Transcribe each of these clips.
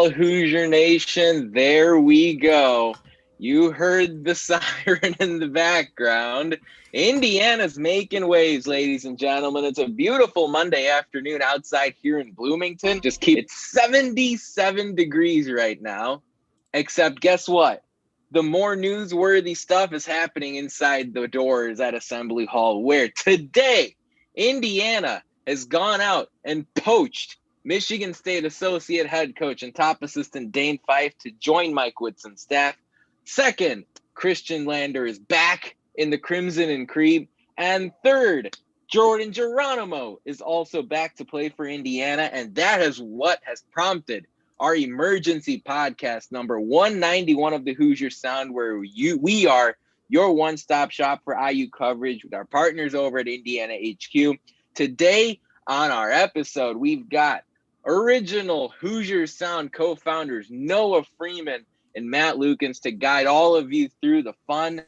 Well, Hoosier Nation, there we go. You heard the siren in the background. Indiana's making waves, ladies and gentlemen. It's a beautiful Monday afternoon outside here in Bloomington. It's 77 degrees right now. Except guess what? The more newsworthy stuff is happening inside the doors at Assembly Hall, where today Indiana has gone out and poached Michigan State Associate Head Coach and top assistant Dane Fife to join Mike Woodson's staff. Second, Khristian Lander is back in the Crimson and Cream. And third, Geronimo is also back to play for Indiana. And that is what has prompted our emergency podcast number 191 of the Hoosier Sound, where we are your one-stop shop for IU coverage with our partners over at Indiana HQ. Today on our episode, we've got original Hoosier Sound co-founders Noah Freeman and Matt Lukens to guide all of you through the fun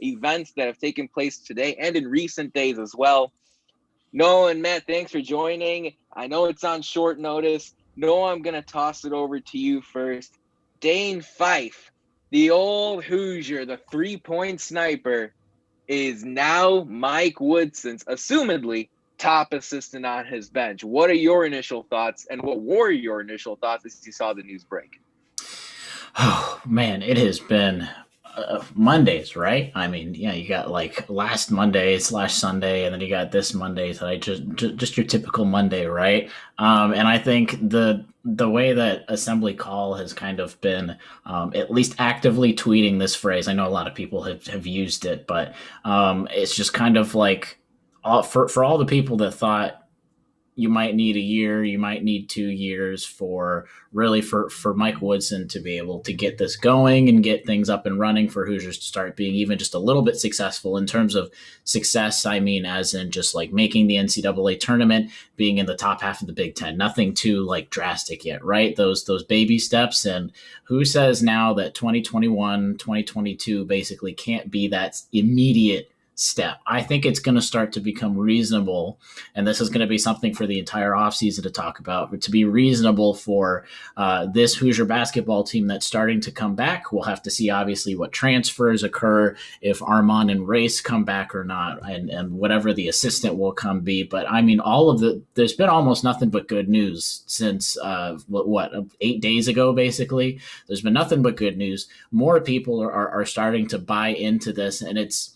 events that have taken place today and in recent days as well. Noah and Matt, thanks for joining. I know it's on short notice. Noah, I'm going to toss it over to you first. Dane Fife, the old Hoosier, the three-point sniper, is now Mike Woodson's, assumedly, top assistant on his bench. What are your initial thoughts, and what were your initial thoughts as you saw the news break? Oh, man, it has been Mondays, right? I mean, yeah, you got like last Monday/Sunday, and then you got this Monday. So just your typical Monday, right? And I think the way that Assembly Call has kind of been at least actively tweeting this phrase. I know a lot of people have used it, but it's just kind of like for all the people that thought you might need a year, you might need 2 years for Mike Woodson to be able to get this going and get things up and running for Hoosiers to start being even just a little bit successful. In terms of success, I mean, as in just like making the NCAA tournament, being in the top half of the Big Ten, nothing too like drastic yet, right? Those baby steps. And who says now that 2021, 2022 basically can't be that immediate step? I think it's going to start to become reasonable, and this is going to be something for the entire offseason to talk about, but to be reasonable for this Hoosier basketball team that's starting to come back. We'll have to see, obviously, what transfers occur, if Armand and Race come back or not, and whatever the assistant will come be. But, I mean, there's been almost nothing but good news since, 8 days ago, basically. There's been nothing but good news. More people are starting to buy into this, and it's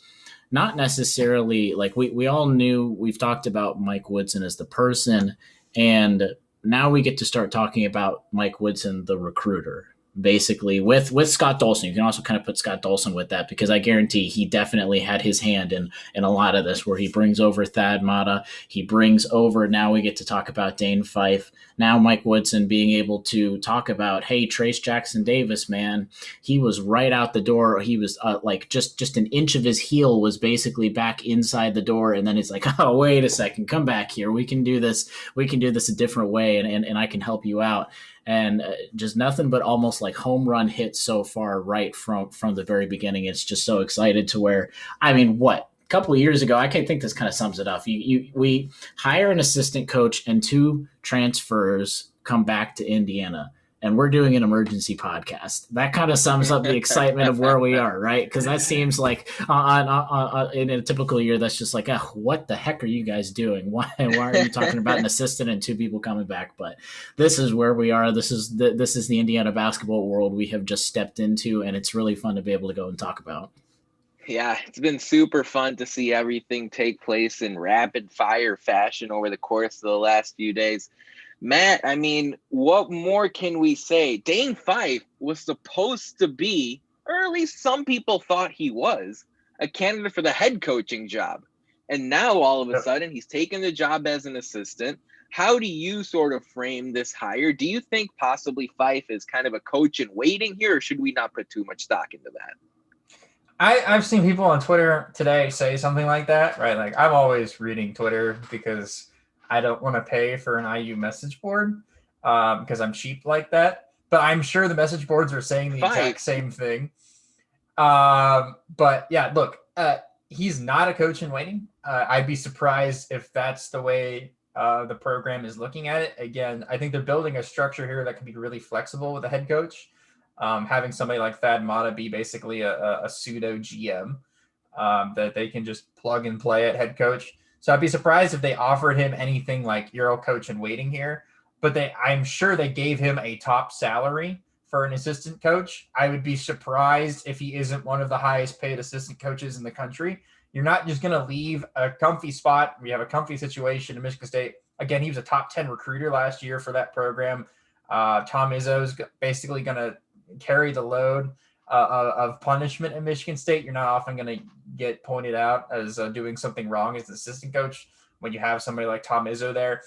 not necessarily like we all knew. We've talked about Mike Woodson as the person, and now we get to start talking about Mike Woodson, the recruiter, basically with Scott Dolson. You can also kind of put Scott Dolson with that, because I guarantee he definitely had his hand in a lot of this, where he brings over Thad Matta. He brings over, now we get to talk about Dane Fife. Now Mike Woodson being able to talk about, hey, Trace Jackson Davis, man, he was right out the door. He was like just an inch of his heel was basically back inside the door. And then it's like, oh, wait a second, come back here. We can do this. We can do this a different way, and I can help you out. And just nothing but almost like home run hits so far, right from the very beginning. It's just so excited to where, I mean, a couple of years ago, I think this kind of sums it up. We hire an assistant coach and 2 transfers come back to Indiana, and we're doing an emergency podcast. That kind of sums up the excitement of where we are, right? Because that seems like in a typical year, that's just like, oh, what the heck are you guys doing? Why are you talking about an assistant and 2 people coming back? But this is where we are. This is the Indiana basketball world we have just stepped into, and it's really fun to be able to go and talk about. Yeah, it's been super fun to see everything take place in rapid fire fashion over the course of the last few days. Matt, I mean, what more can we say? Dane Fife was supposed to be, or at least some people thought he was, a candidate for the head coaching job. And now all of a sudden he's taken the job as an assistant. How do you sort of frame this hire? Do you think possibly Fife is kind of a coach in waiting here, or should we not put too much stock into that? I've seen people on Twitter today say something like that, right? Like, I'm always reading Twitter because I don't want to pay for an IU message board because I'm cheap like that. But I'm sure the message boards are saying the exact same thing. But yeah, look, he's not a coach in waiting. I'd be surprised if that's the way the program is looking at it. Again, I think they're building a structure here that can be really flexible with the head coach. Having somebody like Thad Matta be basically a pseudo GM that they can just plug and play at head coach. So I'd be surprised if they offered him anything like you're a coach in waiting here, but I'm sure they gave him a top salary for an assistant coach. I would be surprised if he isn't one of the highest paid assistant coaches in the country. You're not just going to leave a comfy spot. We have a comfy situation in Michigan State. Again, he was a top 10 recruiter last year for that program. Tom Izzo's basically going to carry the load of punishment in Michigan State. You're not often going to get pointed out as doing something wrong as an assistant coach when you have somebody like Tom Izzo there.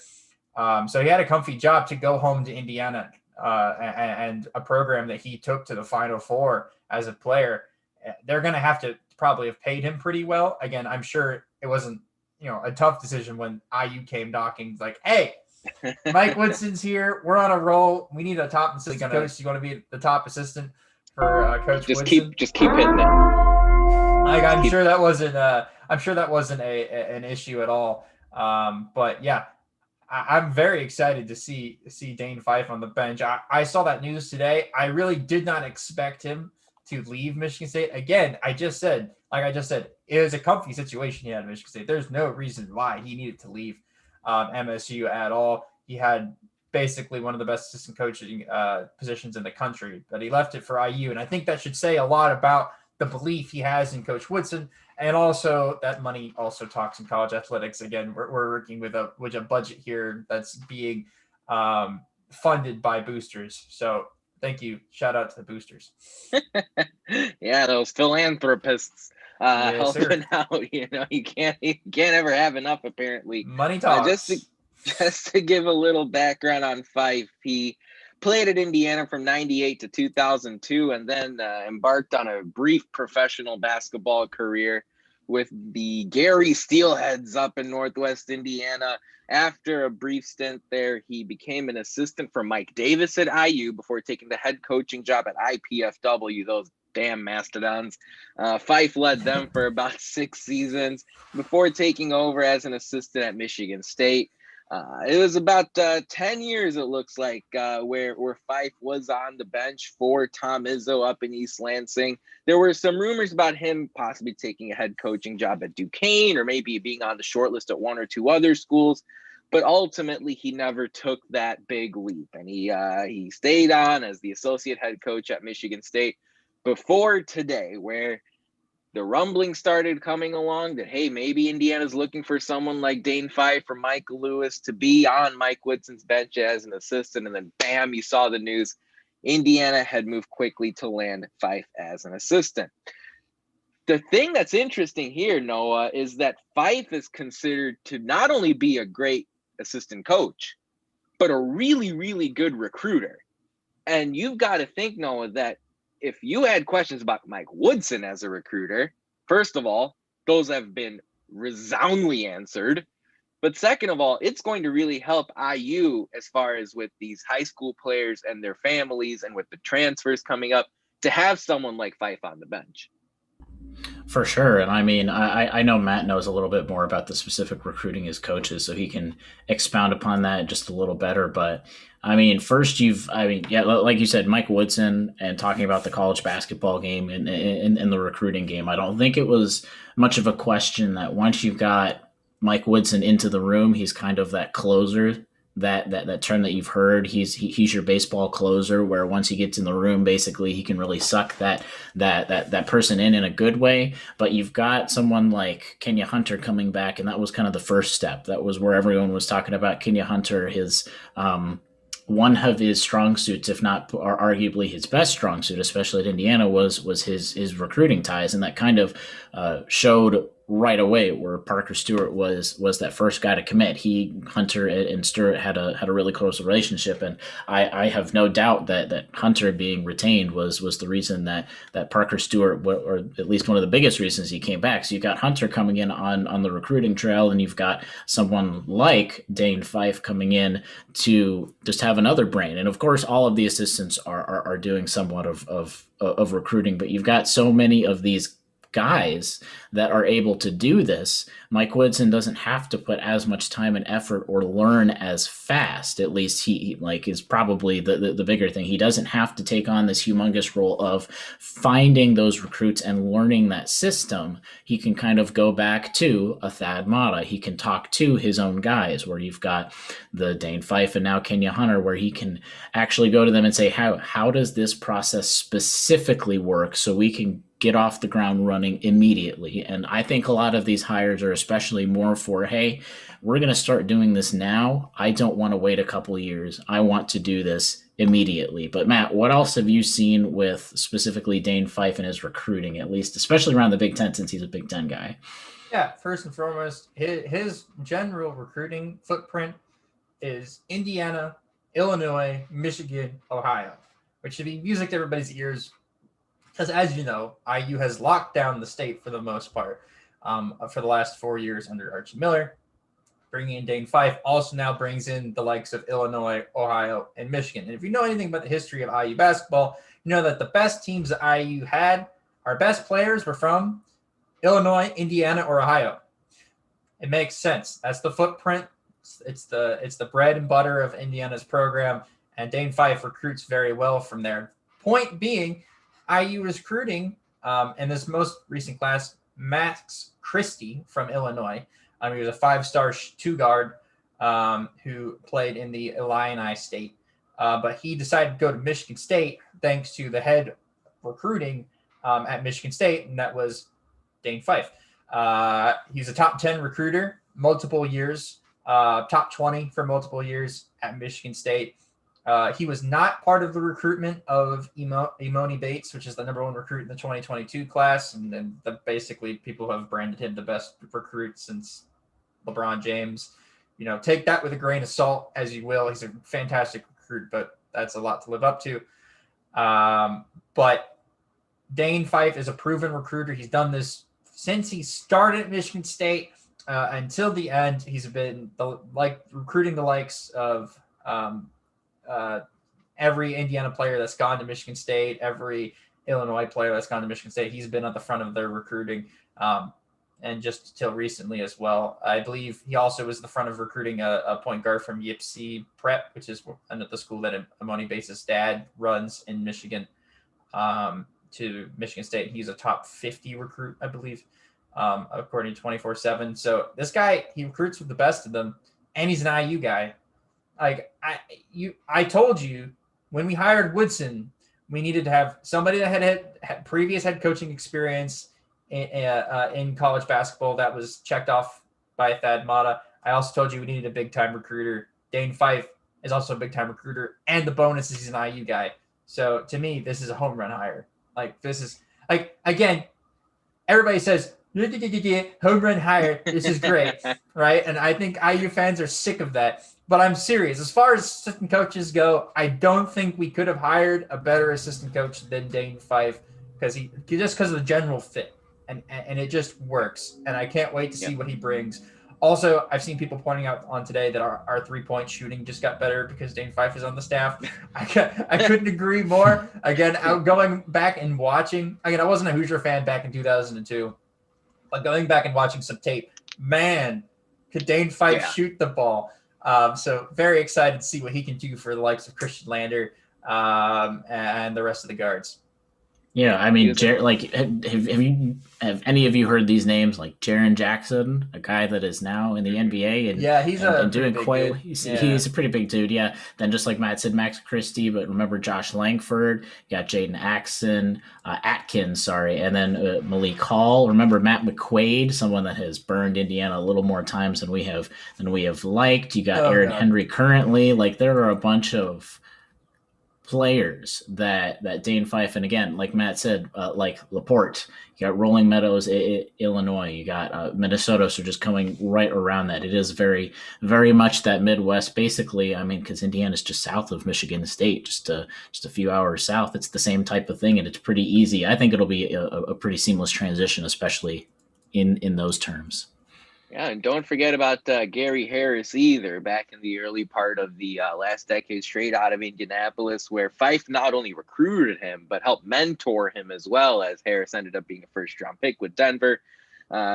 So he had a comfy job to go home to Indiana and a program that he took to the Final Four as a player. They're going to have to probably have paid him pretty well. Again, I'm sure it wasn't, a tough decision when IU came knocking, like, hey, Mike Woodson's here. We're on a roll. We need a top assistant coach. You want to be the top assistant for Coach Woodson? Just keep hitting it. I'm sure that wasn't an issue at all. But yeah, I'm very excited to see Dane Fife on the bench. I saw that news today. I really did not expect him to leave Michigan State. Again, like I just said, it was a comfy situation he had at Michigan State. There's no reason why he needed to leave MSU at all. He had basically one of the best assistant coaching positions in the country, but he left it for IU. And I think that should say a lot about the belief he has in Coach Woodson. And also that money also talks in college athletics. Again, we're working with a budget here that's being funded by boosters. So thank you. Shout out to the boosters. Yeah, those philanthropists helping out. You can't ever have enough. Apparently, money talks. Just to give a little background on Fife, he played at Indiana from 98 to 2002, and then embarked on a brief professional basketball career with the Gary Steelheads up in Northwest Indiana. After a brief stint there, he became an assistant for Mike Davis at IU before taking the head coaching job at IPFW, those damn mastodons. Fife led them for about 6 seasons before taking over as an assistant at Michigan State. It was about 10 years, it looks like, where Fife was on the bench for Tom Izzo up in East Lansing. There were some rumors about him possibly taking a head coaching job at Duquesne or maybe being on the short list at one or two other schools. But ultimately, he never took that big leap, and he stayed on as the associate head coach at Michigan State before today, where the rumbling started coming along that, hey, maybe Indiana's looking for someone like Dane Fife or Mike Lewis to be on Mike Woodson's bench as an assistant. And then, bam, you saw the news. Indiana had moved quickly to land Fife as an assistant. The thing that's interesting here, Noah, is that Fife is considered to not only be a great assistant coach, but a really, really good recruiter. And you've got to think, Noah, that if you had questions about Mike Woodson as a recruiter, first of all, those have been resoundingly answered. But second of all, it's going to really help IU as far as with these high school players and their families and with the transfers coming up to have someone like Fife on the bench. For sure. And I mean, I know Matt knows a little bit more about the specific recruiting as coaches, so he can expound upon that just a little better. But I mean, first like you said, Mike Woodson, and talking about the college basketball game and the recruiting game, I don't think it was much of a question that once you've got Mike Woodson into the room, he's kind of that closer. That term that you've heard, he's your baseball closer, where once he gets in the room, basically he can really suck that person in a good way. But you've got someone like Kenya Hunter coming back, and that was kind of the first step. That was where everyone was talking about Kenya Hunter, his one of his strong suits, if not arguably his best strong suit, especially at Indiana, was his recruiting ties, and that kind of showed right away where Parker Stewart was that first guy to commit. Hunter and Stewart had a really close relationship, and I have no doubt that Hunter being retained was the reason that Parker Stewart, or at least one of the biggest reasons he came back. So you've got Hunter coming in on the recruiting trail, and you've got someone like Dane Fife coming in to just have another brain. And of course, all of the assistants are doing somewhat of recruiting, but you've got so many of these guys that are able to do this. Mike Woodson doesn't have to put as much time and effort or learn as fast. At least he like is probably the bigger thing. He doesn't have to take on this humongous role of finding those recruits and learning that system. He can kind of go back to a Thad Matta. He can talk to his own guys, where you've got the Dane Fife and now Kenya Hunter, where he can actually go to them and say, how does this process specifically work, so we can get off the ground running immediately. And I think a lot of these hires are especially more for, hey, we're going to start doing this now. I don't want to wait a couple of years. I want to do this immediately. But Matt, what else have you seen with specifically Dane Fife and his recruiting, at least, especially around the Big Ten, since he's a Big Ten guy? Yeah, first and foremost, his general recruiting footprint is Indiana, Illinois, Michigan, Ohio, which should be music to everybody's ears. Because as you know, IU has locked down the state for the most part for the last 4 years under Archie Miller. Bringing in Dane Fife also now brings in the likes of Illinois, Ohio, and Michigan. And if you know anything about the history of IU basketball, you know that the best teams that IU had, our best players were from Illinois, Indiana, or Ohio. It makes sense. That's the footprint. It's the bread and butter of Indiana's program, and Dane Fife recruits very well from there. Point being, IU is recruiting in this most recent class, Max Christie from Illinois. He was a 5-star 2-guard who played in the Illini State, but he decided to go to Michigan State thanks to the head recruiting at Michigan State, and that was Dane Fife. He's a top 10 recruiter, multiple years, top 20 for multiple years at Michigan State. He was not part of the recruitment of Imoni Bates, which is the number 1 recruit in the 2022 class. And then basically people have branded him the best recruit since LeBron James. Take that with a grain of salt as you will. He's a fantastic recruit, but that's a lot to live up to. But Dane Fife is a proven recruiter. He's done this since he started at Michigan State until the end. He's been recruiting the likes of every Indiana player that's gone to Michigan State, every Illinois player that's gone to Michigan State. He's been at the front of their recruiting, and just till recently as well. I believe he also was the front of recruiting a point guard from Yipsy Prep, which is the school that Imoni Bates' dad runs in Michigan, to Michigan State. He's a top 50 recruit, I believe, according to 24/7. So this guy, he recruits with the best of them, and he's an IU guy. I told you when we hired Woodson, we needed to have somebody that had previous head coaching experience in college basketball that was checked off by Thad Matta. I also told you we needed a big-time recruiter. Dane Fife is also a big-time recruiter, and the bonus is he's an IU guy. So to me, this is a home run hire. This is again, everybody says home run hire. This is great, right? And I think IU fans are sick of that. But I'm serious. As far as assistant coaches go, I don't think we could have hired a better assistant coach than Dane Fife because of the general fit, and it just works. And I can't wait to see what he brings. Also, I've seen people pointing out on today that our 3-point shooting just got better because Dane Fife is on the staff. I couldn't agree more. Again, going back and watching. Again, I wasn't a Hoosier fan back in 2002, but going back and watching some tape, man, could Dane Fife shoot the ball? So very excited to see what he can do for the likes of Khristian Lander and the rest of the guards. Yeah, I mean, have any of you heard these names, like Jaren Jackson, a guy that is now in the NBA and he's doing quite. He's a pretty big dude. Yeah. Then just like Matt said, Max Christie, but remember Josh Langford, you got Jaden Atkins, and then Malik Hall. Remember Matt McQuaid, someone that has burned Indiana a little more times than we have liked. You got Aaron Henry currently. There are a bunch of players that Dane Fife, and again, like Matt said, like Laporte, you got Rolling Meadows, Illinois, you got Minnesota, so just coming right around that. It is very, very much that Midwest, basically. I mean, because Indiana's just south of Michigan State, just a few hours south. It's the same type of thing, and it's pretty easy. I think it'll be a pretty seamless transition, especially in those terms. Yeah, and don't forget about Gary Harris either, back in the early part of the last decade, straight out of Indianapolis, where Fife not only recruited him, but helped mentor him as well, as Harris ended up being a first-round pick with Denver,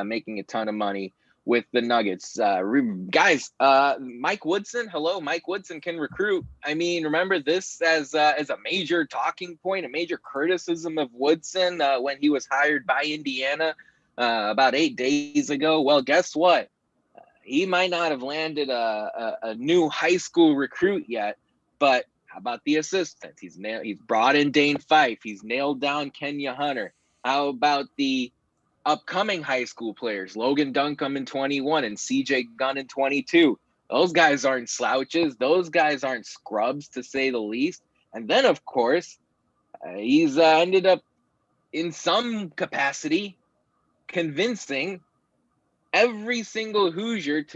making a ton of money with the Nuggets. Guys, Mike Woodson, hello, Mike Woodson can recruit. I mean, remember this as a major talking point, a major criticism of Woodson when he was hired by Indiana about 8 days ago. Well, guess what? He might not have landed a new high school recruit yet, but how about the assistant? He's brought in Dane Fife. He's nailed down Kenya Hunter. How about the upcoming high school players, Logan Duncombe in 21 and CJ Gunn in 22? Those guys aren't slouches. Those guys aren't scrubs, to say the least. And then, of course, he's ended up in some capacity convincing every single Hoosier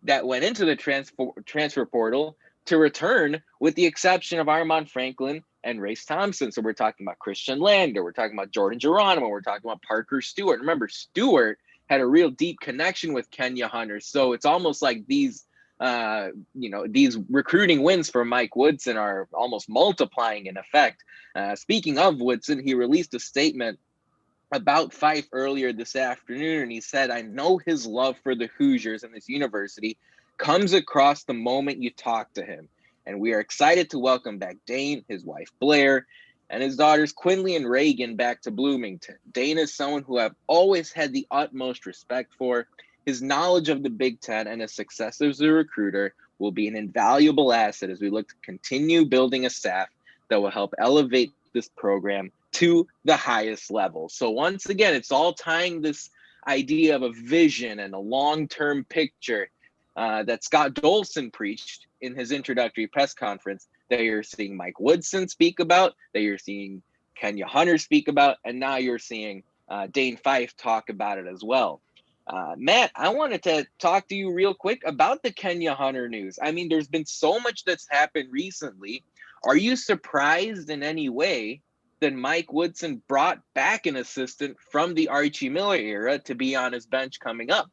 that went into the transfer portal to return, with the exception of Armand Franklin and Race Thompson. So we're talking about Khristian Lander, we're talking about Jordan Geronimo, we're talking about Parker Stewart. Remember, Stewart had a real deep connection with Kenya Hunter. So it's almost like these recruiting wins for Mike Woodson are almost multiplying in effect. Speaking of Woodson, he released a statement about Fife earlier this afternoon, and he said, "I know his love for the Hoosiers and this university comes across the moment you talk to him. And we are excited to welcome back Dane, his wife Blair, and his daughters Quinley and Reagan back to Bloomington. Dane is someone who I've always had the utmost respect for. His knowledge of the Big Ten and his success as a recruiter will be an invaluable asset as we look to continue building a staff that will help elevate this program to the highest level." So once again, it's all tying this idea of a vision and a long-term picture that Scott Dolson preached in his introductory press conference, that you're seeing Mike Woodson speak about, that you're seeing Kenya Hunter speak about, and now you're seeing Dane Fife talk about it as well. Matt, I wanted to talk to you real quick about the Kenya Hunter news. I mean, there's been so much that's happened recently. Are you surprised in any way that Mike Woodson brought back an assistant from the Archie Miller era to be on his bench coming up?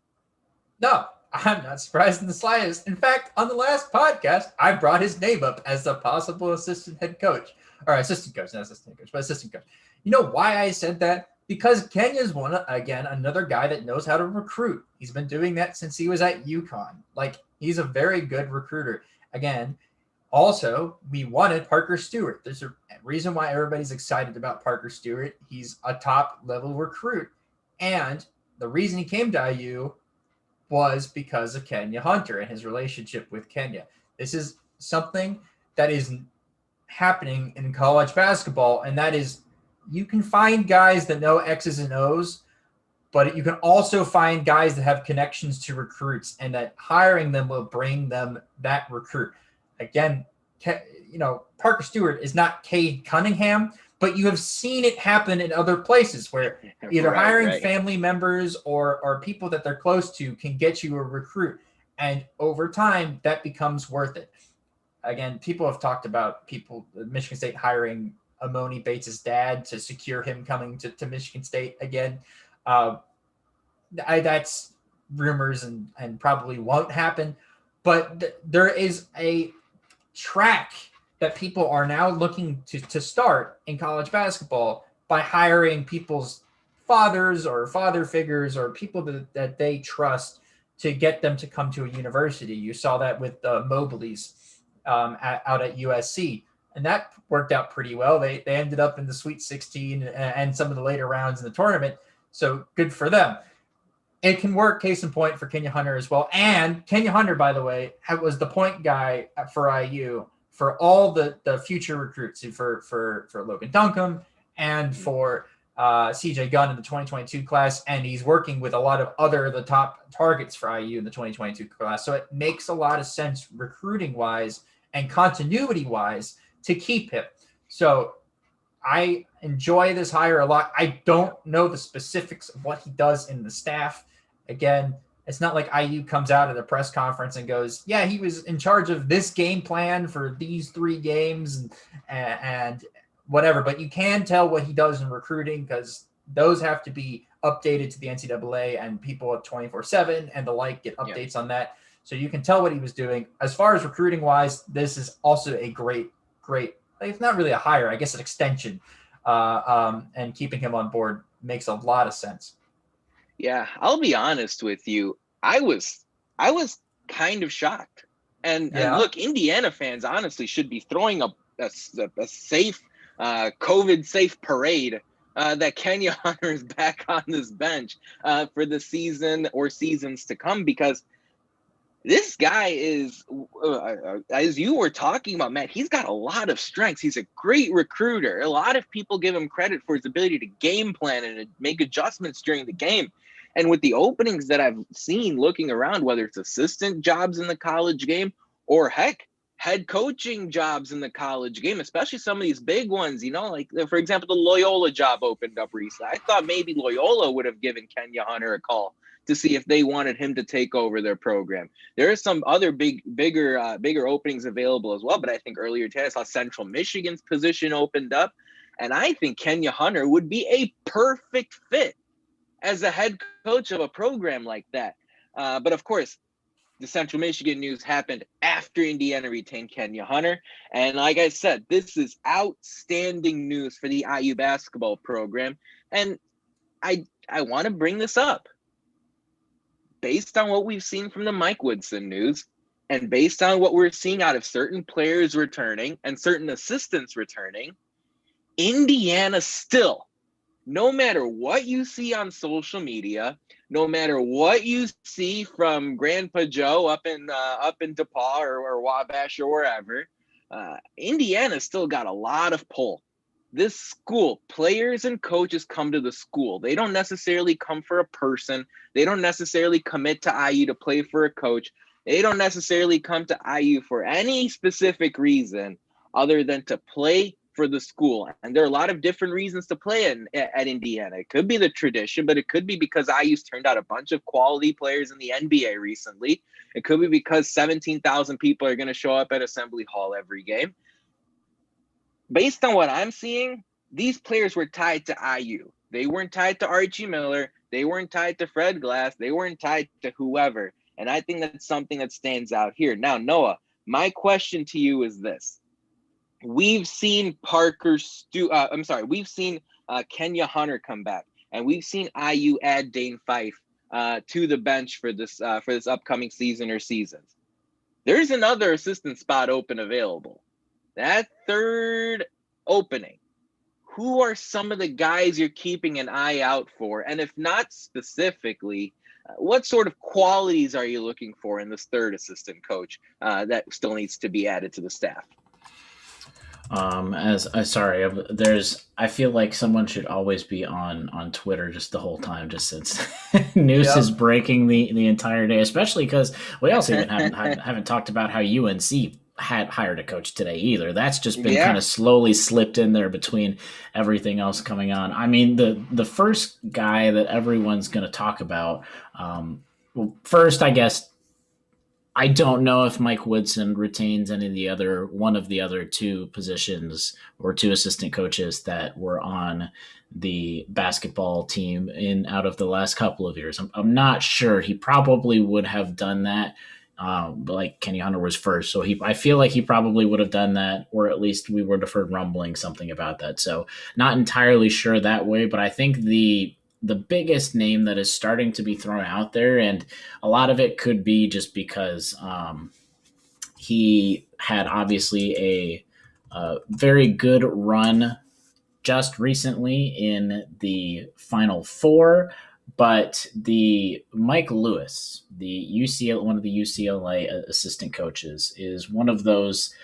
No, I'm not surprised in the slightest. In fact, on the last podcast, I brought his name up as a possible assistant head coach. Or assistant coach, not assistant coach, but assistant coach. You know why I said that? Because Kenya's another guy that knows how to recruit. He's been doing that since he was at UConn. Like, he's a very good recruiter. Again, also, we wanted Parker Stewart. There's a reason why everybody's excited about Parker Stewart. He's a top-level recruit. And the reason he came to IU was because of Kenya Hunter and his relationship with Kenya. This is something that is happening in college basketball, and that is, you can find guys that know X's and O's, but you can also find guys that have connections to recruits, and that hiring them will bring them that recruit. Again, Parker Stewart is not Cade Cunningham, but you have seen it happen in other places where either hiring family members or people that they're close to can get you a recruit. And over time, that becomes worth it. Again, people have talked about Michigan State hiring Amoni Bates' dad to secure him coming to Michigan State again. That's rumors and probably won't happen. But there is a track that people are now looking to start in college basketball by hiring people's fathers or father figures or people that they trust to get them to come to a university. You saw that with the Mobleys out at USC, and that worked out pretty well. They ended up in the Sweet 16 and some of the later rounds in the tournament, so good for them. It can work, case in point, for Kenya Hunter as well. And Kenya Hunter, by the way, was the point guy for IU for all the future recruits, for Logan Duncombe and for CJ Gunn in the 2022 class. And he's working with a lot of the top targets for IU in the 2022 class. So it makes a lot of sense recruiting-wise and continuity-wise to keep him. So I enjoy this hire a lot. I don't know the specifics of what he does in the staff. Again, it's not like IU comes out at a press conference and goes, yeah, he was in charge of this game plan for these 3 games and whatever. But you can tell what he does in recruiting, because those have to be updated to the NCAA, and people at 24/7 and the like get updates on that. So you can tell what he was doing. As far as recruiting wise, this is also a great, it's not really a hire, I guess an extension. And keeping him on board makes a lot of sense. Yeah, I'll be honest with you. I was kind of shocked. And look, Indiana fans honestly should be throwing a safe, COVID-safe parade that Kenya Hunter is back on this bench for the season or seasons to come, because this guy is, as you were talking about, Matt, he's got a lot of strengths. He's a great recruiter. A lot of people give him credit for his ability to game plan and to make adjustments during the game. And with the openings that I've seen looking around, whether it's assistant jobs in the college game or heck, head coaching jobs in the college game, especially some of these big ones, like, for example, the Loyola job opened up recently. I thought maybe Loyola would have given Kenya Hunter a call to see if they wanted him to take over their program. There are some other bigger openings available as well. But I think earlier today I saw Central Michigan's position opened up. And I think Kenya Hunter would be a perfect fit as a head coach of a program like that. But of course, the Central Michigan news happened after Indiana retained Kenya Hunter. And like I said, this is outstanding news for the IU basketball program. And I want to bring this up. Based on what we've seen from the Mike Woodson news, and based on what we're seeing out of certain players returning and certain assistants returning, Indiana still, no matter what you see on social media, no matter what you see from Grandpa Joe up in DePaul or Wabash or wherever, Indiana still got a lot of pull. This school, players and coaches come to the school. They don't necessarily come for a person. They don't necessarily commit to IU to play for a coach. They don't necessarily come to IU for any specific reason other than to play for the school. And there are a lot of different reasons to play at Indiana. It could be the tradition, but it could be because IU's turned out a bunch of quality players in the NBA recently. It could be because 17,000 people are going to show up at Assembly Hall every game. Based on what I'm seeing, these players were tied to IU. They weren't tied to Archie Miller. They weren't tied to Fred Glass. They weren't tied to whoever. And I think that's something that stands out here. Now, Noah, my question to you is this. We've seen we've seen Kenya Hunter come back, and we've seen IU add Dane Fife to the bench for this upcoming season or seasons. There's another assistant spot open available. That third opening, who are some of the guys you're keeping an eye out for? And if not specifically, what sort of qualities are you looking for in this third assistant coach that still needs to be added to the staff? I feel like someone should always be on Twitter just the whole time, just since news is breaking the entire day, especially because we also even haven't talked about how UNC had hired a coach today either. That's just been kind of slowly slipped in there between everything else coming on. I mean, the first guy that everyone's going to talk about, first, I guess, I don't know if Mike Woodson retains one of the other two positions or two assistant coaches that were on the basketball team out of the last couple of years. I'm not sure. He probably would have done that. Like Kenya Hunter was first. So I feel like he probably would have done that, or at least we would have heard rumbling something about that. So not entirely sure that way, but I think the biggest name that is starting to be thrown out there, and a lot of it could be just because he had obviously a very good run just recently in the Final Four, but the Mike Lewis, one of the UCLA assistant coaches, is one of those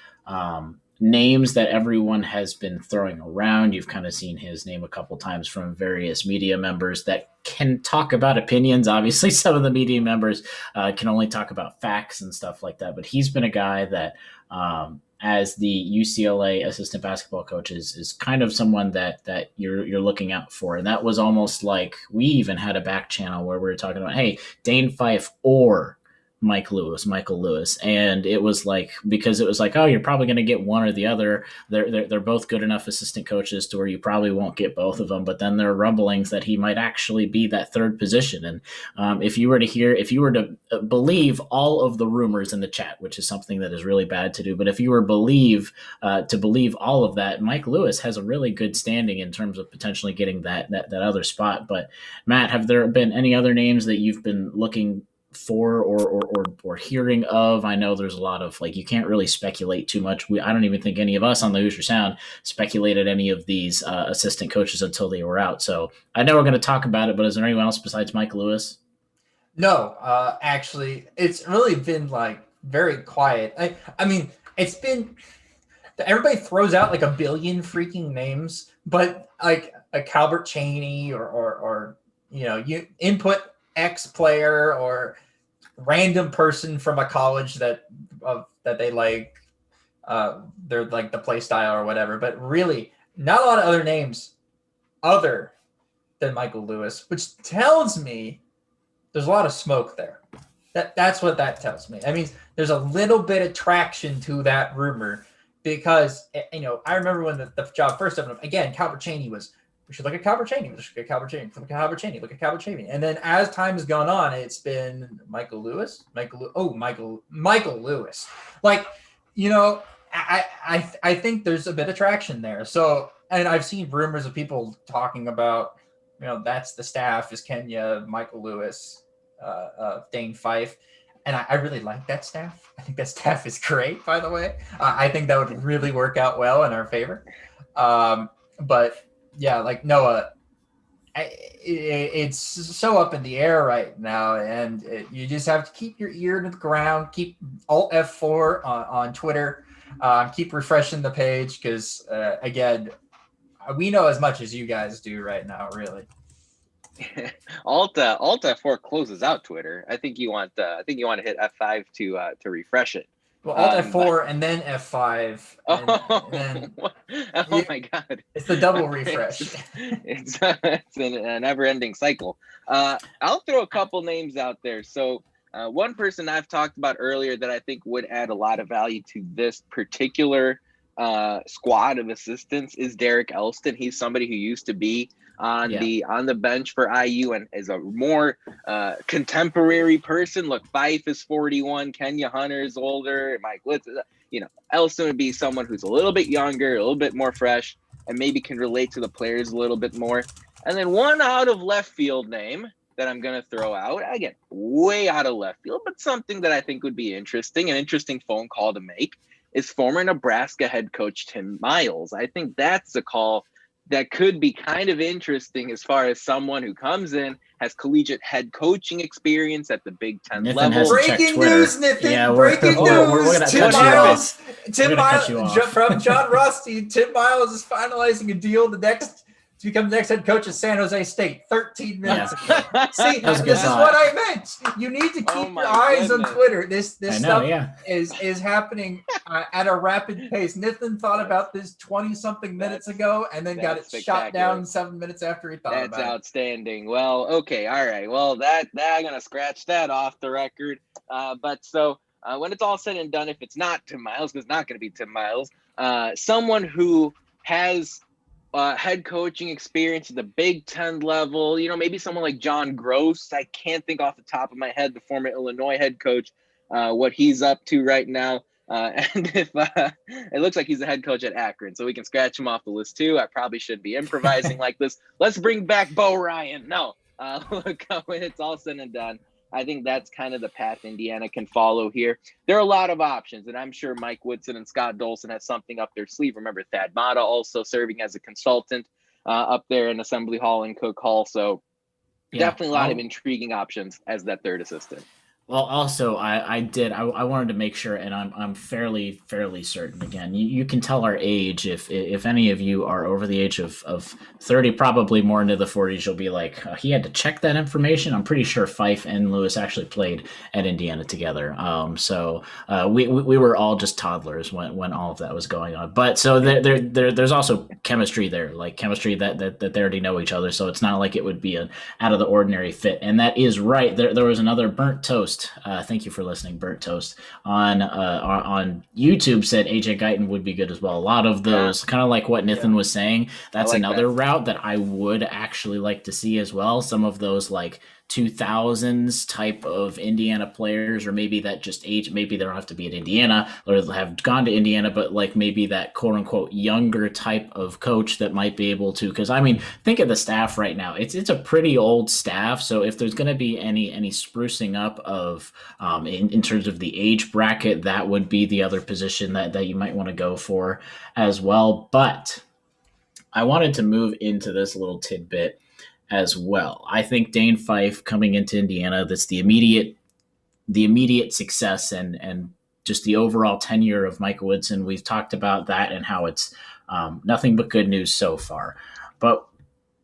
names that everyone has been throwing around. You've kind of seen his name a couple times from various media members that can talk about opinions. Obviously, some of the media members can only talk about facts and stuff like that. But he's been a guy that, as the UCLA assistant basketball coach, is kind of someone that you're looking out for. And that was almost like we even had a back channel where we were talking about, hey, Dane Fife or Michael Lewis. And it was like, because it was like, oh, you're probably going to get one or the other. They're both good enough assistant coaches to where you probably won't get both of them. But then there are rumblings that he might actually be that third position. And if you were to believe all of the rumors in the chat, which is something that is really bad to do, but if you were to believe all of that, Mike Lewis has a really good standing in terms of potentially getting that other spot. But Matt, have there been any other names that you've been looking for or hearing of? I know there's a lot of, like, you can't really speculate too much. I don't even think any of us on the Hoosier Sound speculated any of these assistant coaches until they were out. So I know we're going to talk about it, but is there anyone else besides Mike Lewis? No, actually, it's really been like very quiet. I mean, it's been, everybody throws out like a billion freaking names, but like a Calbert Chaney or you input X player or random person from a college that they like, they're like the play style or whatever, but really not a lot of other names other than Michael Lewis, which tells me there's a lot of smoke there. That's what that tells me. I mean, there's a little bit of traction to that rumor because, I remember when the job first opened up, again, Calbert Chaney was, we should look at Calbert Chaney. We should look at Calbert Chaney. Look at Calbert Chaney. Look at Calbert Chaney. And then as time has gone on, it's been Michael Lewis. Michael Lewis. Like, I think there's a bit of traction there. So, and I've seen rumors of people talking about, that's the staff is Kenya, Michael Lewis, Dane Fife. And I really like that staff. I think that staff is great, by the way. I think that would really work out well in our favor. But yeah, like Noah, it's so up in the air right now, and you just have to keep your ear to the ground, keep Alt F4 on Twitter, keep refreshing the page because, again, we know as much as you guys do right now, really. Alt F4 closes out Twitter. I think you want to hit F5 to refresh it. Well, Alt F4 and then F5. My God. It's the double refresh. It's a never-ending cycle. I'll throw a couple names out there. So one person I've talked about earlier that I think would add a lot of value to this particular squad of assistants is Derek Elston. He's somebody who used to be on the bench for IU and is a more contemporary person. Look, Fife is 41, Kenya Hunter is older, Mike Woodson. Elston would be someone who's a little bit younger, a little bit more fresh, and maybe can relate to the players a little bit more. And then one out of left field name that I'm going to throw out, again, way out of left field, but something that I think would be interesting, an interesting phone call to make, is former Nebraska head coach Tim Miles. I think that's a call that could be kind of interesting as far as someone who comes in, has collegiate head coaching experience at the Big Ten Nithin level. Breaking news, Nithin! Yeah, Breaking news! We're going to cut you off. Tim Miles, from John Rusty, Tim Miles is finalizing a deal to become the next head coach of San Jose State 13 minutes ago. See, this is what I meant. You need to keep your eyes on Twitter. This stuff is happening at a rapid pace. Nithin thought about this 20-something minutes ago and then got it shot down 7 minutes after he thought about it. That's outstanding. Well, okay, all right. Well, that I'm going to scratch that off the record. But when it's all said and done, if it's not Tim Miles, because it's not going to be Tim Miles, someone who has head coaching experience at the Big Ten level, maybe someone like John Gross. I can't think off the top of my head, the former Illinois head coach, what he's up to right now. And if it looks like he's the head coach at Akron, so we can scratch him off the list too. I probably should be improvising like this. Let's bring back Bo Ryan. No, look, when it's all said and done, I think that's kind of the path Indiana can follow here. There are a lot of options, and I'm sure Mike Woodson and Scott Dolson has something up their sleeve. Remember Thad Matta also serving as a consultant up there in Assembly Hall and Cook Hall. So definitely a lot of intriguing options as that third assistant. Well, also, I wanted to make sure, and I'm fairly certain. Again, you can tell our age if any of you are over the age of 30, probably more into the 40s. You'll be like, he had to check that information. I'm pretty sure Fife and Lewis actually played at Indiana together. So we were all just toddlers when all of that was going on. But so there's also chemistry there, like chemistry that they already know each other. So it's not like it would be an out of the ordinary fit. And that is right. There was another burnt toast Toast, thank you for listening, Burnt Toast, on YouTube said AJ Guyton would be good as well. A lot of those, kind of like what Nithin was saying, that's another route that I would actually like to see as well. Some of those like 2000s type of Indiana players, or maybe that just age, maybe they don't have to be at Indiana or have gone to Indiana, but like maybe that quote unquote younger type of coach that might be able to, because I mean, think of the staff right now. It's a pretty old staff. So if there's going to be any sprucing up of in terms of the age bracket, that would be the other position that you might want to go for as well. But I wanted to move into this little tidbit as well. I think Dane Fife coming into Indiana, that's the immediate success and just the overall tenure of Mike Woodson. We've talked about that and how it's nothing but good news so far. But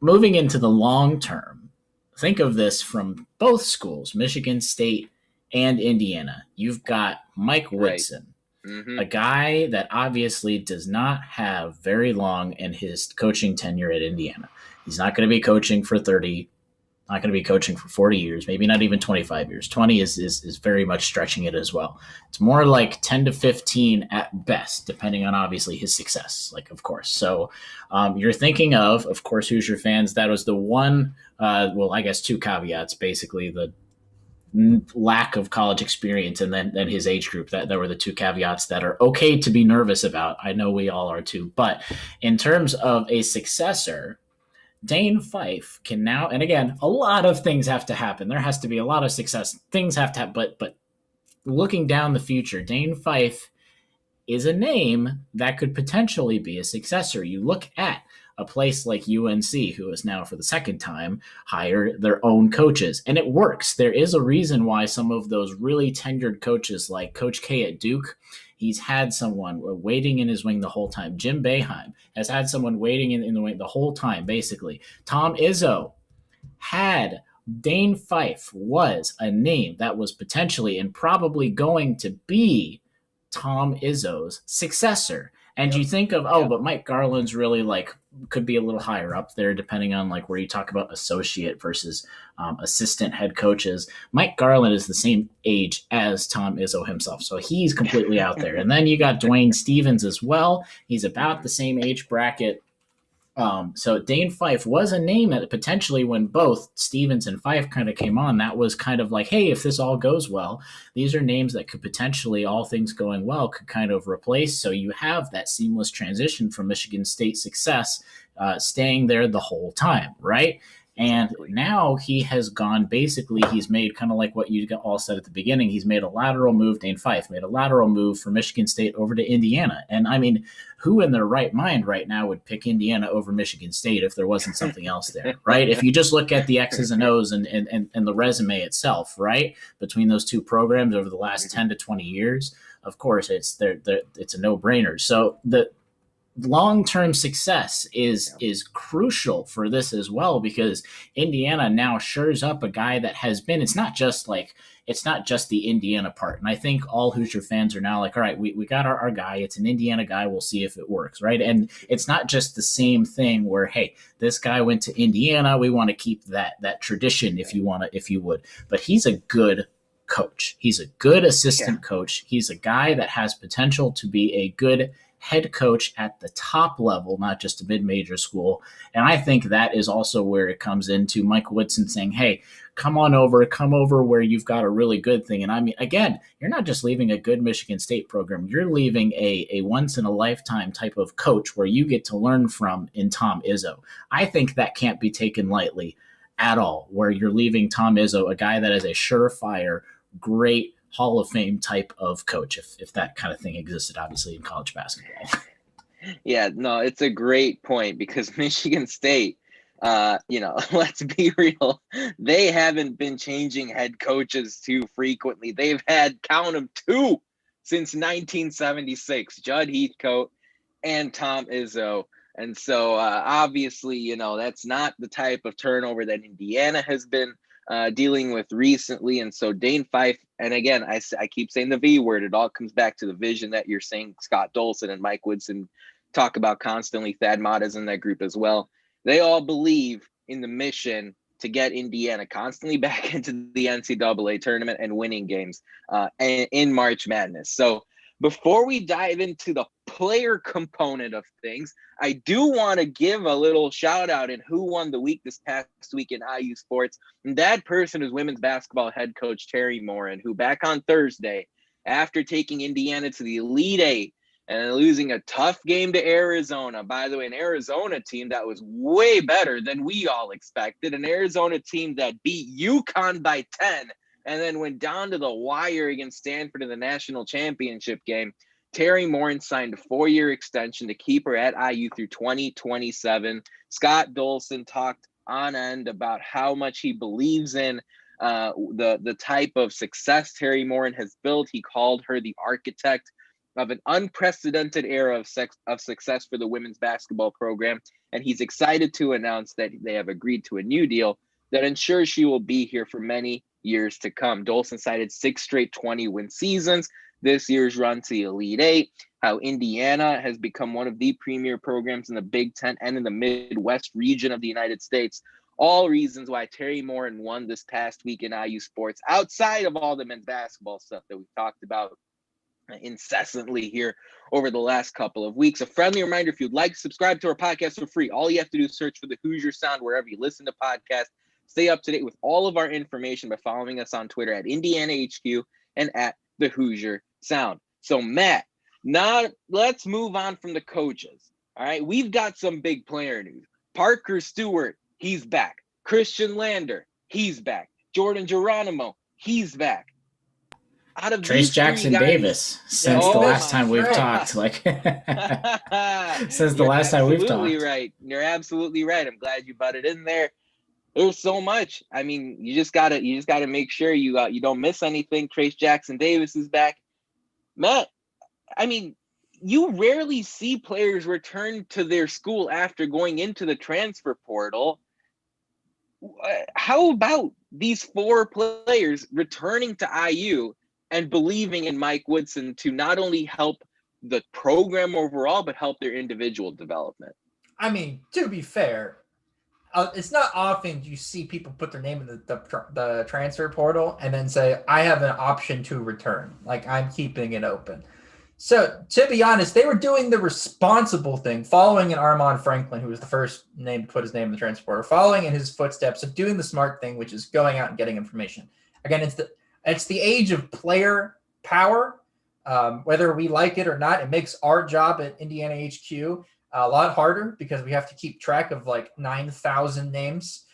moving into the long term, think of this from both schools, Michigan State and Indiana. You've got Mike Woodson, a guy that obviously does not have very long in his coaching tenure at Indiana. He's not going to be coaching for 30, not going to be coaching for 40 years, maybe not even 25 years. 20 is very much stretching it as well. It's more like 10 to 15 at best, depending on obviously his success, like, of course. So you're thinking of course, Hoosier fans, that was the one, I guess two caveats, basically the lack of college experience and then his age group. That were the two caveats that are okay to be nervous about. I know we all are too. But in terms of a successor, Dane Fife can now, and again, a lot of things have to happen. There has to be a lot of success. Things have to happen, but looking down the future, Dane Fife is a name that could potentially be a successor. You look at a place like UNC, who is now for the second time hire their own coaches, and it works. There is a reason why some of those really tenured coaches, like Coach K at Duke, he's had someone waiting in his wing the whole time. Jim Boeheim has had someone waiting in the wing the whole time, basically. Tom Izzo had Dane Fife was a name that was potentially and probably going to be Tom Izzo's successor. And you think of, but Mike Garland's really like could be a little higher up there, depending on like where you talk about associate versus assistant head coaches. Mike Garland is the same age as Tom Izzo himself, so he's completely out there. And then you got Dwayne Stevens as well. He's about the same age bracket. So Dane Fife was a name that potentially, when both Stevens and Fife kind of came on, that was kind of like, hey, if this all goes well, these are names that could potentially, all things going well, could kind of replace. So you have that seamless transition from Michigan State success, staying there the whole time, right? And now he has gone, basically, he's made kind of like what you all said at the beginning. He's made a lateral move. Dane Fife made a lateral move from Michigan State over to Indiana. And I mean, who in their right mind right now would pick Indiana over Michigan State if there wasn't something else there, right? If you just look at the X's and O's and the resume itself, right, between those two programs over the last 10 to 20 years, of course, it's a no-brainer. So the long-term success is crucial for this as well, because Indiana now shores up a guy that has been, it's not just the Indiana part. And I think all Hoosier fans are now like, all right, we got our guy. It's an Indiana guy. We'll see if it works, right? And it's not just the same thing where, hey, this guy went to Indiana. We want to keep that tradition if you would. But he's a good coach. He's a good assistant coach. He's a guy that has potential to be a good head coach at the top level, not just a mid-major school. And I think that is also where it comes into Mike Woodson saying, hey, come over where you've got a really good thing. And I mean, again, you're not just leaving a good Michigan State program. You're leaving a once-in-a-lifetime type of coach where you get to learn from in Tom Izzo. I think that can't be taken lightly at all, where you're leaving Tom Izzo, a guy that is a surefire, great Hall of Fame type of coach, if that kind of thing existed, obviously, in college basketball. Yeah, no, it's a great point, because Michigan State, let's be real, they haven't been changing head coaches too frequently. They've had, count them, 2 since 1976, Judd Heathcote and Tom Izzo. And so obviously, that's not the type of turnover that Indiana has been dealing with recently. And so Dane Fife, and again, I keep saying the V word, it all comes back to the vision that you're saying Scott Dolson and Mike Woodson talk about constantly. Thad Mott is in that group as well. They all believe in the mission to get Indiana constantly back into the NCAA tournament and winning games in March Madness. So before we dive into the player component of things, I do want to give a little shout out in who won the week this past week in IU sports. And that person is women's basketball head coach Terry Morin, who back on Thursday, after taking Indiana to the Elite Eight and losing a tough game to Arizona, by the way, an Arizona team that was way better than we all expected, an Arizona team that beat UConn by 10 and then went down to the wire against Stanford in the national championship game. Terry Morin signed a 4-year extension to keep her at IU through 2027. Scott Dolson talked on end about how much he believes in the type of success Terry Morin has built. He called her the architect of an unprecedented era of success for the women's basketball program. And he's excited to announce that they have agreed to a new deal that ensures she will be here for many years to come. Dolson cited 6 straight 20-win seasons, this year's run to the Elite Eight, how Indiana has become one of the premier programs in the Big Ten and in the Midwest region of the United States. All reasons why Terry Morin won this past week in IU sports, outside of all the men's basketball stuff that we've talked about incessantly here over the last couple of weeks. A friendly reminder, if you'd like to subscribe to our podcast for free, all you have to do is search for the Hoosier Sound wherever you listen to podcasts. Stay up to date with all of our information by following us on Twitter at Indiana HQ and at the Hoosier Sound. So Matt, now let's move on from the coaches. All right, we've got some big player news. Parker Stewart, he's back. Khristian Lander, he's back. Jordan Geronimo, he's back. Out of Trace Jackson Davis, since the last time we've talked, since the last time we've talked. Right. You're absolutely right. I'm glad you butted in there. There's so much. I mean, you just gotta make sure you don't miss anything. Trace Jackson Davis is back. Matt, I mean, you rarely see players return to their school after going into the transfer portal. How about these 4 players returning to IU and believing in Mike Woodson to not only help the program overall, but help their individual development? I mean, to be fair, it's not often you see people put their name in the transfer portal and then say, I have an option to return. Like, I'm keeping it open. So, to be honest, they were doing the responsible thing, following in Armand Franklin, who was the first name to put his name in the transfer portal, following in his footsteps of doing the smart thing, which is going out and getting information. Again, it's the age of player power. Whether we like it or not, it makes our job at Indiana HQ a lot harder because we have to keep track of like 9,000 names.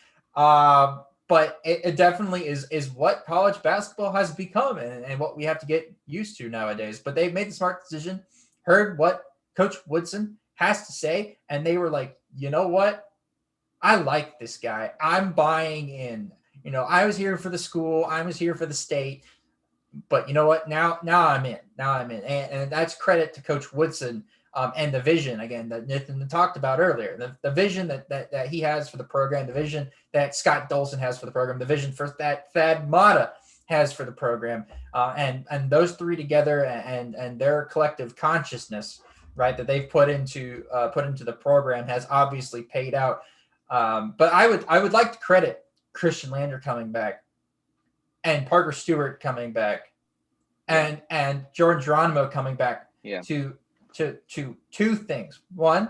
But it definitely is what college basketball has become and what we have to get used to nowadays. But they've made the smart decision, heard what Coach Woodson has to say, and they were like, you know what? I like this guy. I'm buying in. You know, I was here for the school. I was here for the state. But you know what? Now I'm in. And that's credit to Coach Woodson and the vision, again, that Nithin talked about earlier. The vision that he has for the program, the vision that Scott Dolson has for the program, the vision for that Thad Matta has for the program. And those 3 together and their collective consciousness, right, that they've put into the program has obviously paid out. But I would like to credit Khristian Lander coming back and Parker Stewart coming back and Jordan Geronimo coming back to 2 things. One,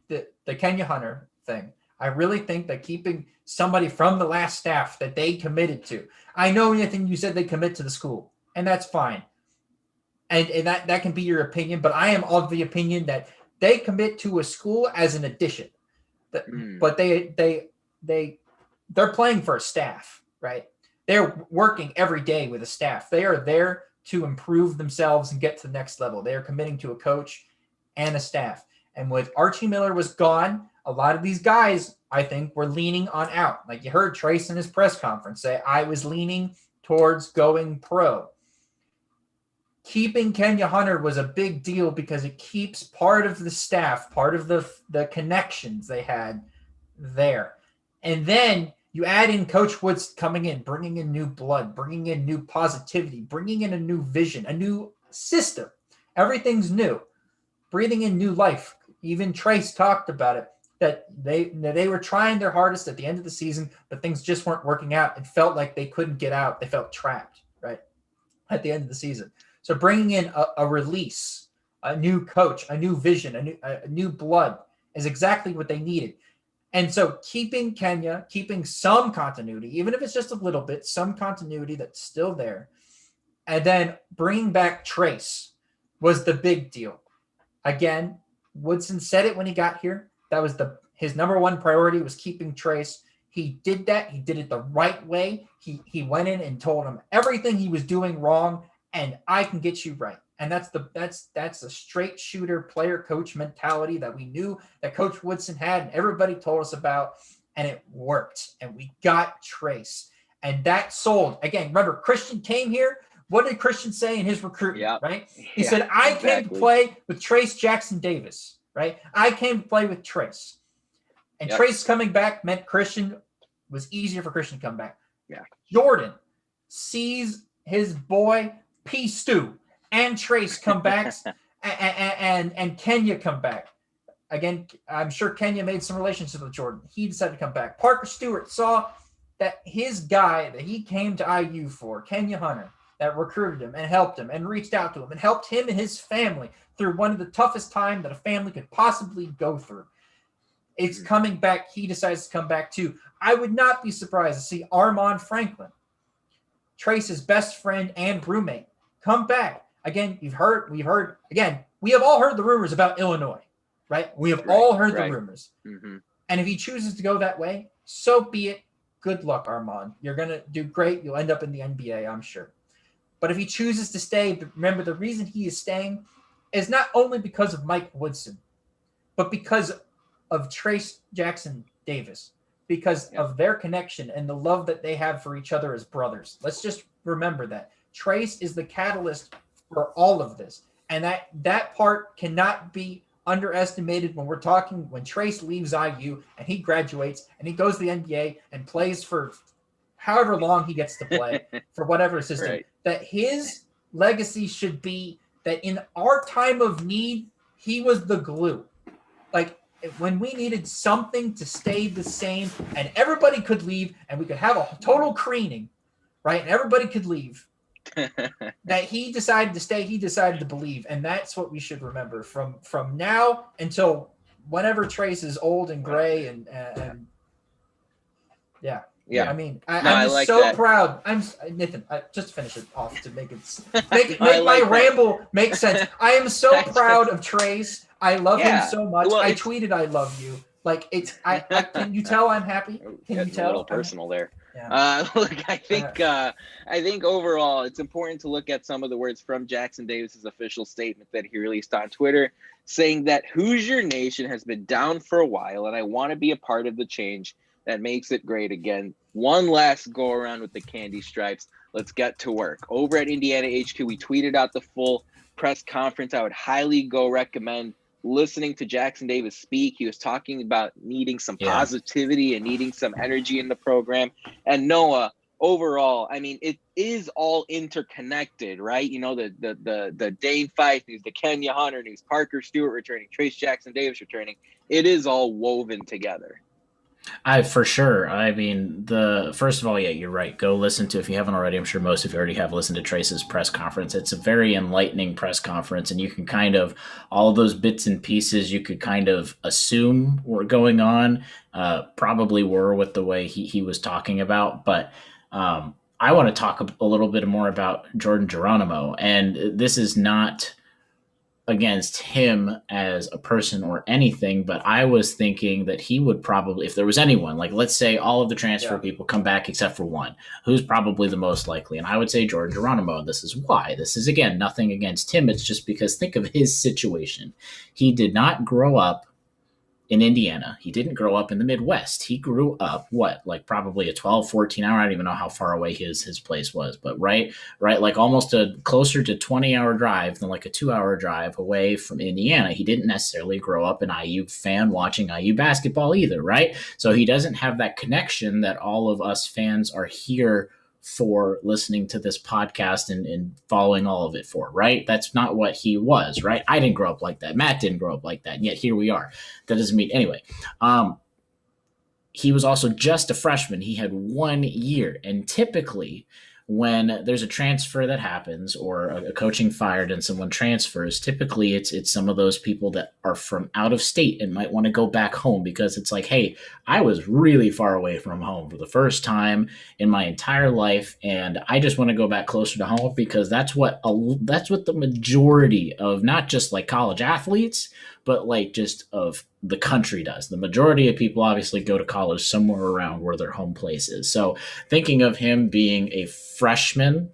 the Kenya Hunter thing. I really think that keeping somebody from the last staff that they committed to. I know, Nathan, you said they commit to the school, and that's fine. And that can be your opinion, but I am of the opinion that they commit to a school as an addition. But they're playing for a staff, right? They're working every day with a staff. They are there to improve themselves and get to the next level. They are committing to a coach and a staff. And with Archie Miller was gone, a lot of these guys, I think, were leaning on out. Like you heard Trace in his press conference say, I was leaning towards going pro. Keeping Kenya Hunter was a big deal because it keeps part of the staff, part of the connections they had there. And then you add in Coach Woods coming in, bringing in new blood, bringing in new positivity, bringing in a new vision, a new system. Everything's new. Breathing in new life. Even Trace talked about it. that they were trying their hardest at the end of the season, but things just weren't working out. It felt like they couldn't get out. They felt trapped, right, at the end of the season. So bringing in a release, a new coach, a new vision, a new blood is exactly what they needed. And so keeping Kenya, keeping some continuity, even if it's just a little bit, some continuity that's still there, and then bringing back Trace was the big deal. Again, Woodson said it when he got here. That was his number one priority was keeping Trace. He did that. He did it the right way. He went in and told him everything he was doing wrong, and I can get you right. And that's a straight shooter player coach mentality that we knew that Coach Woodson had and everybody told us about, and it worked. And we got Trace, and that sold. Again, remember, Khristian came here. What did Khristian say in his recruitment, right? He said, I came to play with Trace Jackson Davis, right? I came to play with Trace. And Trace coming back meant Khristian was easier for Khristian to come back. Yeah. Jordan sees his boy P. Stu and Trace come back and Kenya come back. Again, I'm sure Kenya made some relationship with Jordan. He decided to come back. Parker Stewart saw that his guy that he came to IU for, Kenya Hunter, that recruited him and helped him and reached out to him and helped him and his family through one of the toughest times that a family could possibly go through. It's coming back. He decides to come back too. I would not be surprised to see Armand Franklin, Trace's best friend and roommate, come back. Again, we've heard, again, we have all heard the rumors about Illinois, right? We have all heard the rumors. Mm-hmm. And if he chooses to go that way, so be it. Good luck, Armand. You're going to do great. You'll end up in the NBA, I'm sure. But if he chooses to stay, remember the reason he is staying is not only because of Mike Woodson, but because of Trace Jackson Davis, because of their connection and the love that they have for each other as brothers. Let's just remember that. Trace is the catalyst for all of this. And that part cannot be underestimated when Trace leaves IU and he graduates and he goes to the NBA and plays for however long he gets to play for whatever system, that his legacy should be that in our time of need, he was the glue. Like when we needed something to stay the same and everybody could leave and we could have a total careening, right? And everybody could leave. That he decided to stay, he decided to believe, and that's what we should remember from now until whenever Trace is old and gray and yeah. I mean, I'm like so that. Proud. I'm Nithin. Just to finish it off to make my ramble make sense. I am so proud of Trace. I love him so much. Well, I tweeted, "I love you." Like it's. I can you tell I'm happy? Can you tell? A little personal there. Yeah. Look, I think overall it's important to look at some of the words from Jackson Davis's official statement that he released on Twitter, saying that Hoosier Nation has been down for a while, and I want to be a part of the change that makes it great again. One last go around with the candy stripes. Let's get to work. Over at Indiana HQ, we tweeted out the full press conference. I would highly recommend listening to Jackson Davis speak. He was talking about needing some positivity and needing some energy in the program. And Noah, overall, I mean, it is all interconnected, right? You know, the Dane Fife news, the Kenya Hunter news, Parker Stewart returning, Trace Jackson Davis returning. It is all woven together. For sure. I mean, first of all, you're right. Go listen to, if you haven't already, I'm sure most of you already have listened to Trace's press conference. It's a very enlightening press conference, and you can kind of, all of those bits and pieces you could kind of assume were going on, probably were with the way he was talking about. But I want to talk a little bit more about Jordan Geronimo, and this is not against him as a person or anything, but I was thinking that he would probably, if there was anyone, like let's say all of the transfer people come back except for one, who's probably the most likely, and I would say Jordan Geronimo, and this is why. This is, again, nothing against him. It's just because think of his situation. He did not grow up in Indiana. He didn't grow up in the Midwest. He grew up, like probably a 12, 14 hour, I don't even know how far away his place was, but right, like almost a closer to 20-hour drive than like a 2-hour drive away from Indiana. He didn't necessarily grow up an IU fan watching IU basketball either, right? So he doesn't have that connection that all of us fans are here for listening to this podcast and following all of it for, right? That's not what he was, right? I didn't grow up like that. Matt didn't grow up like that. And yet here we are. That doesn't mean, anyway. He was also just a freshman. He had 1 year. And typically, when there's a transfer that happens or a coaching fired and someone transfers, typically it's some of those people that are from out of state and might want to go back home because it's like, hey, I was really far away from home for the first time in my entire life, and I just want to go back closer to home because that's what the majority of not just like college athletes, but like just of the country does. The majority of people obviously go to college somewhere around where their home place is. So thinking of him being a freshman,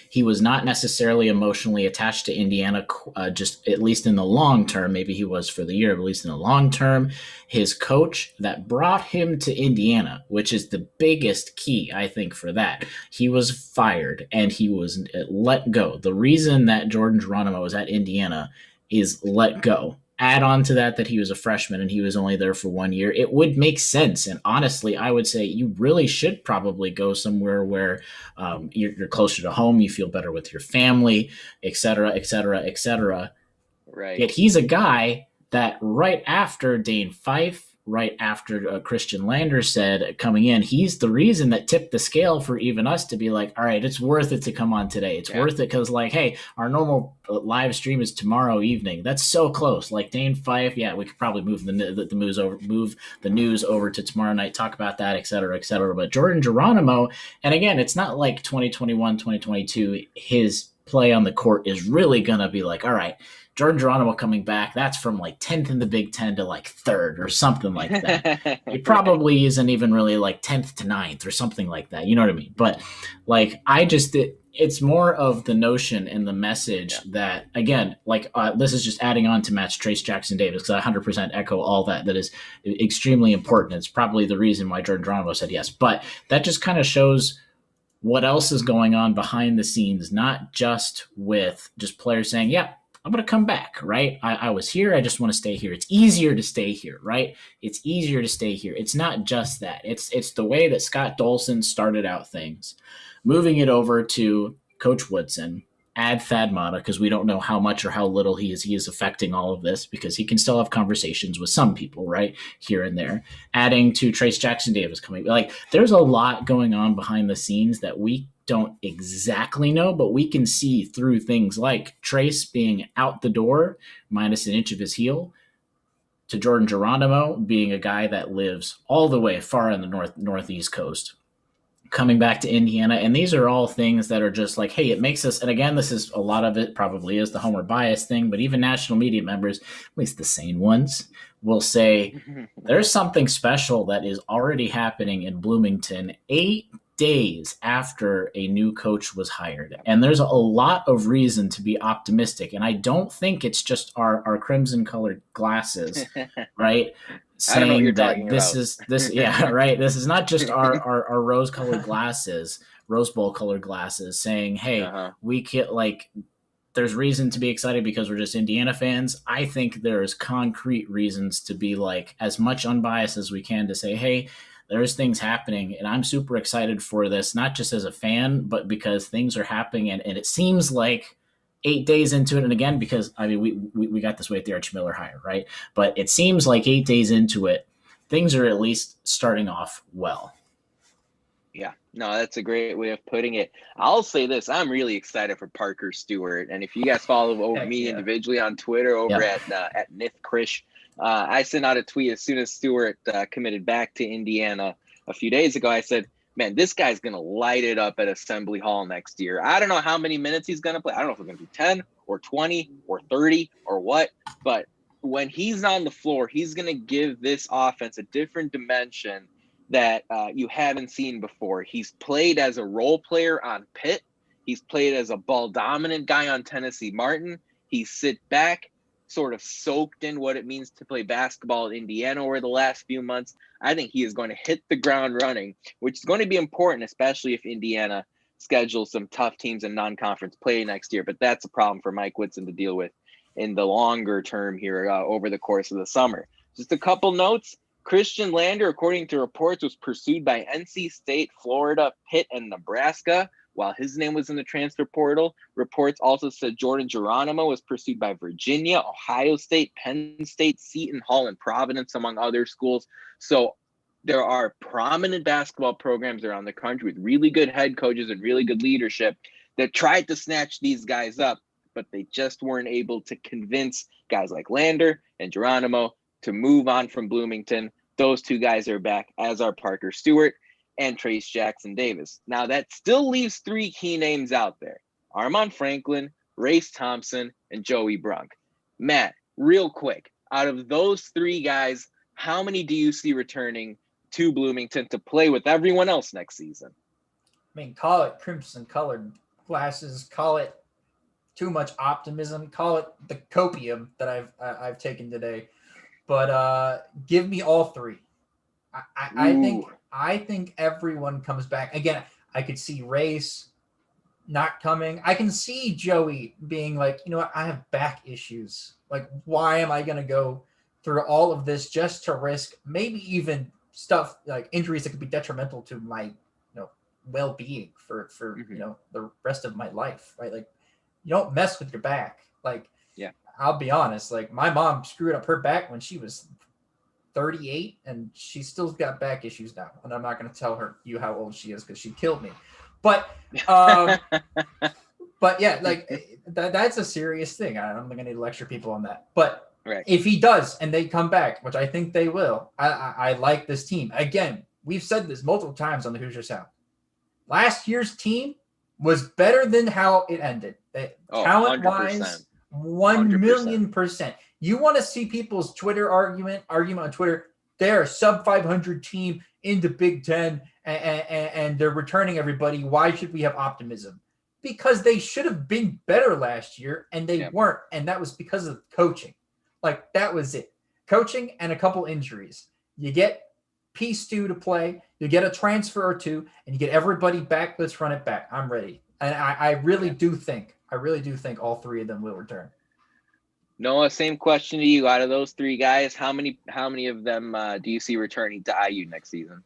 he was not necessarily emotionally attached to Indiana, just at least in the long term. Maybe he was for the year, but at least in the long term. His coach that brought him to Indiana, which is the biggest key, I think, for that, he was fired and he was let go. The reason that Jordan Geronimo was at Indiana is let go. Add on to that he was a freshman and he was only there for 1 year, it would make sense. And honestly, I would say you really should probably go somewhere where you're closer to home, you feel better with your family, et cetera, et cetera, et cetera. Right. Yet he's a guy that right after Dane Fife, right after Khristian Lander said coming in, he's the reason that tipped the scale for even us to be like, all right, it's worth it to come on today. It's worth it because, like, hey, our normal live stream is tomorrow evening. That's so close. Like Dane Fife, yeah, we could probably move the news over to tomorrow night, talk about that, et cetera, et cetera. But Jordan Geronimo, and again, it's not like 2021, 2022, his play on the court is really going to be like, all right, Jordan Geronimo coming back, that's from like 10th in the Big Ten to like 3rd or something like that. It probably isn't even really like 10th to 9th or something like that. You know what I mean? But like, it's more of the notion and the message that, again, like this is just adding on to Matt's Trace Jackson Davis, because I 100% echo all that. That is extremely important. It's probably the reason why Jordan Geronimo said yes. But that just kind of shows what else is going on behind the scenes, not just with just players saying, yeah, I'm going to come back, right? I was here. I just want to stay here. It's easier to stay here, right? It's easier to stay here. It's not just that. It's the way that Scott Dolson started out things. Moving it over to Coach Woodson, add Thad Matta, because we don't know how much or how little he is affecting all of this, because he can still have conversations with some people, right, here and there. Adding to Trace Jackson Davis coming. Like, there's a lot going on behind the scenes that we don't exactly know, but we can see through things like Trace being out the door minus an inch of his heel, to Jordan Geronimo being a guy that lives all the way far on the northeast coast, coming back to Indiana. And these are all things that are just like, hey, it makes us, and again, this is a lot of it probably is the homer bias thing, but even national media members, at least the sane ones, will say there's something special that is already happening in Bloomington 8 days after a new coach was hired. And there's a lot of reason to be optimistic. And I don't think it's just our crimson colored glasses, right? Saying that this yeah, right. This is not just our rose colored glasses, Rose Bowl colored glasses saying, hey, we can, like, there's reason to be excited because we're just Indiana fans. I think there's concrete reasons to be like as much unbiased as we can to say, hey, there's things happening, and I'm super excited for this, not just as a fan, but because things are happening, and it seems like 8 days into it, and again, because, I mean, we got this way at the Archie Miller hire, right? But it seems like 8 days into it, things are at least starting off well. Yeah, no, that's a great way of putting it. I'll say this. I'm really excited for Parker Stewart, and if you guys follow me individually on Twitter over at Nithin, I sent out a tweet as soon as Stewart committed back to Indiana a few days ago. I said, man, this guy's going to light it up at Assembly Hall next year. I don't know how many minutes he's going to play. I don't know if it's going to be 10 or 20 or 30 or what, but when he's on the floor, he's going to give this offense a different dimension that you haven't seen before. He's played as a role player on Pitt. He's played as a ball dominant guy on Tennessee Martin. He's sit back, sort of soaked in what it means to play basketball in Indiana over the last few months. I think he is going to hit the ground running, which is going to be important, especially if Indiana schedules some tough teams in non-conference play next year. But that's a problem for Mike Woodson to deal with in the longer term here over the course of the summer. Just a couple notes. Khristian Lander, according to reports, was pursued by NC State, Florida, Pitt, and Nebraska while his name was in the transfer portal. Reports also said Jordan Geronimo was pursued by Virginia, Ohio State, Penn State, Seton Hall, and Providence, among other schools. So there are prominent basketball programs around the country with really good head coaches and really good leadership that tried to snatch these guys up, but they just weren't able to convince guys like Lander and Geronimo to move on from Bloomington. Those two guys are back, as are Parker Stewart and Trace Jackson Davis. Now, that still leaves three key names out there: Armand Franklin, Race Thompson, and Joey Brunk. Matt, real quick, out of those three guys, how many do you see returning to Bloomington to play with everyone else next season? I mean, call it crimson-colored glasses, call it too much optimism, call it the copium that I've taken today. But give me all three. I think everyone comes back. Again, I could see Race not coming. I can see Joey being like, you know what, I have back issues. Like, why am I going to go through all of this just to risk maybe even stuff like injuries that could be detrimental to my well-being for the rest of my life, right? Like, you don't mess with your back. Like, yeah, I'll be honest, like my mom screwed up her back when she was 38 and she still got back issues now. And I'm not going to tell you how old she is because she killed me. But but yeah, like that's a serious thing. I don't think I need to lecture people on that. But right. If he does and they come back, which I think they will, I like this team. Again, we've said this multiple times on the Hoosier Sound. Last year's team was better than how it ended. Talent-wise, 1,000,000%. You want to see people's Twitter argument on Twitter? They're a sub 500 team in the Big Ten, and they're returning everybody. Why should we have optimism? Because they should have been better last year, and they weren't, and that was because of coaching. Like, that was it. Coaching and a couple injuries. You get P-Stew to play, you get a transfer or two, and you get everybody back. Let's run it back. I'm ready. And I really do think all three of them will return. Noah, same question to you. Out of those three guys, how many of them do you see returning to IU next season?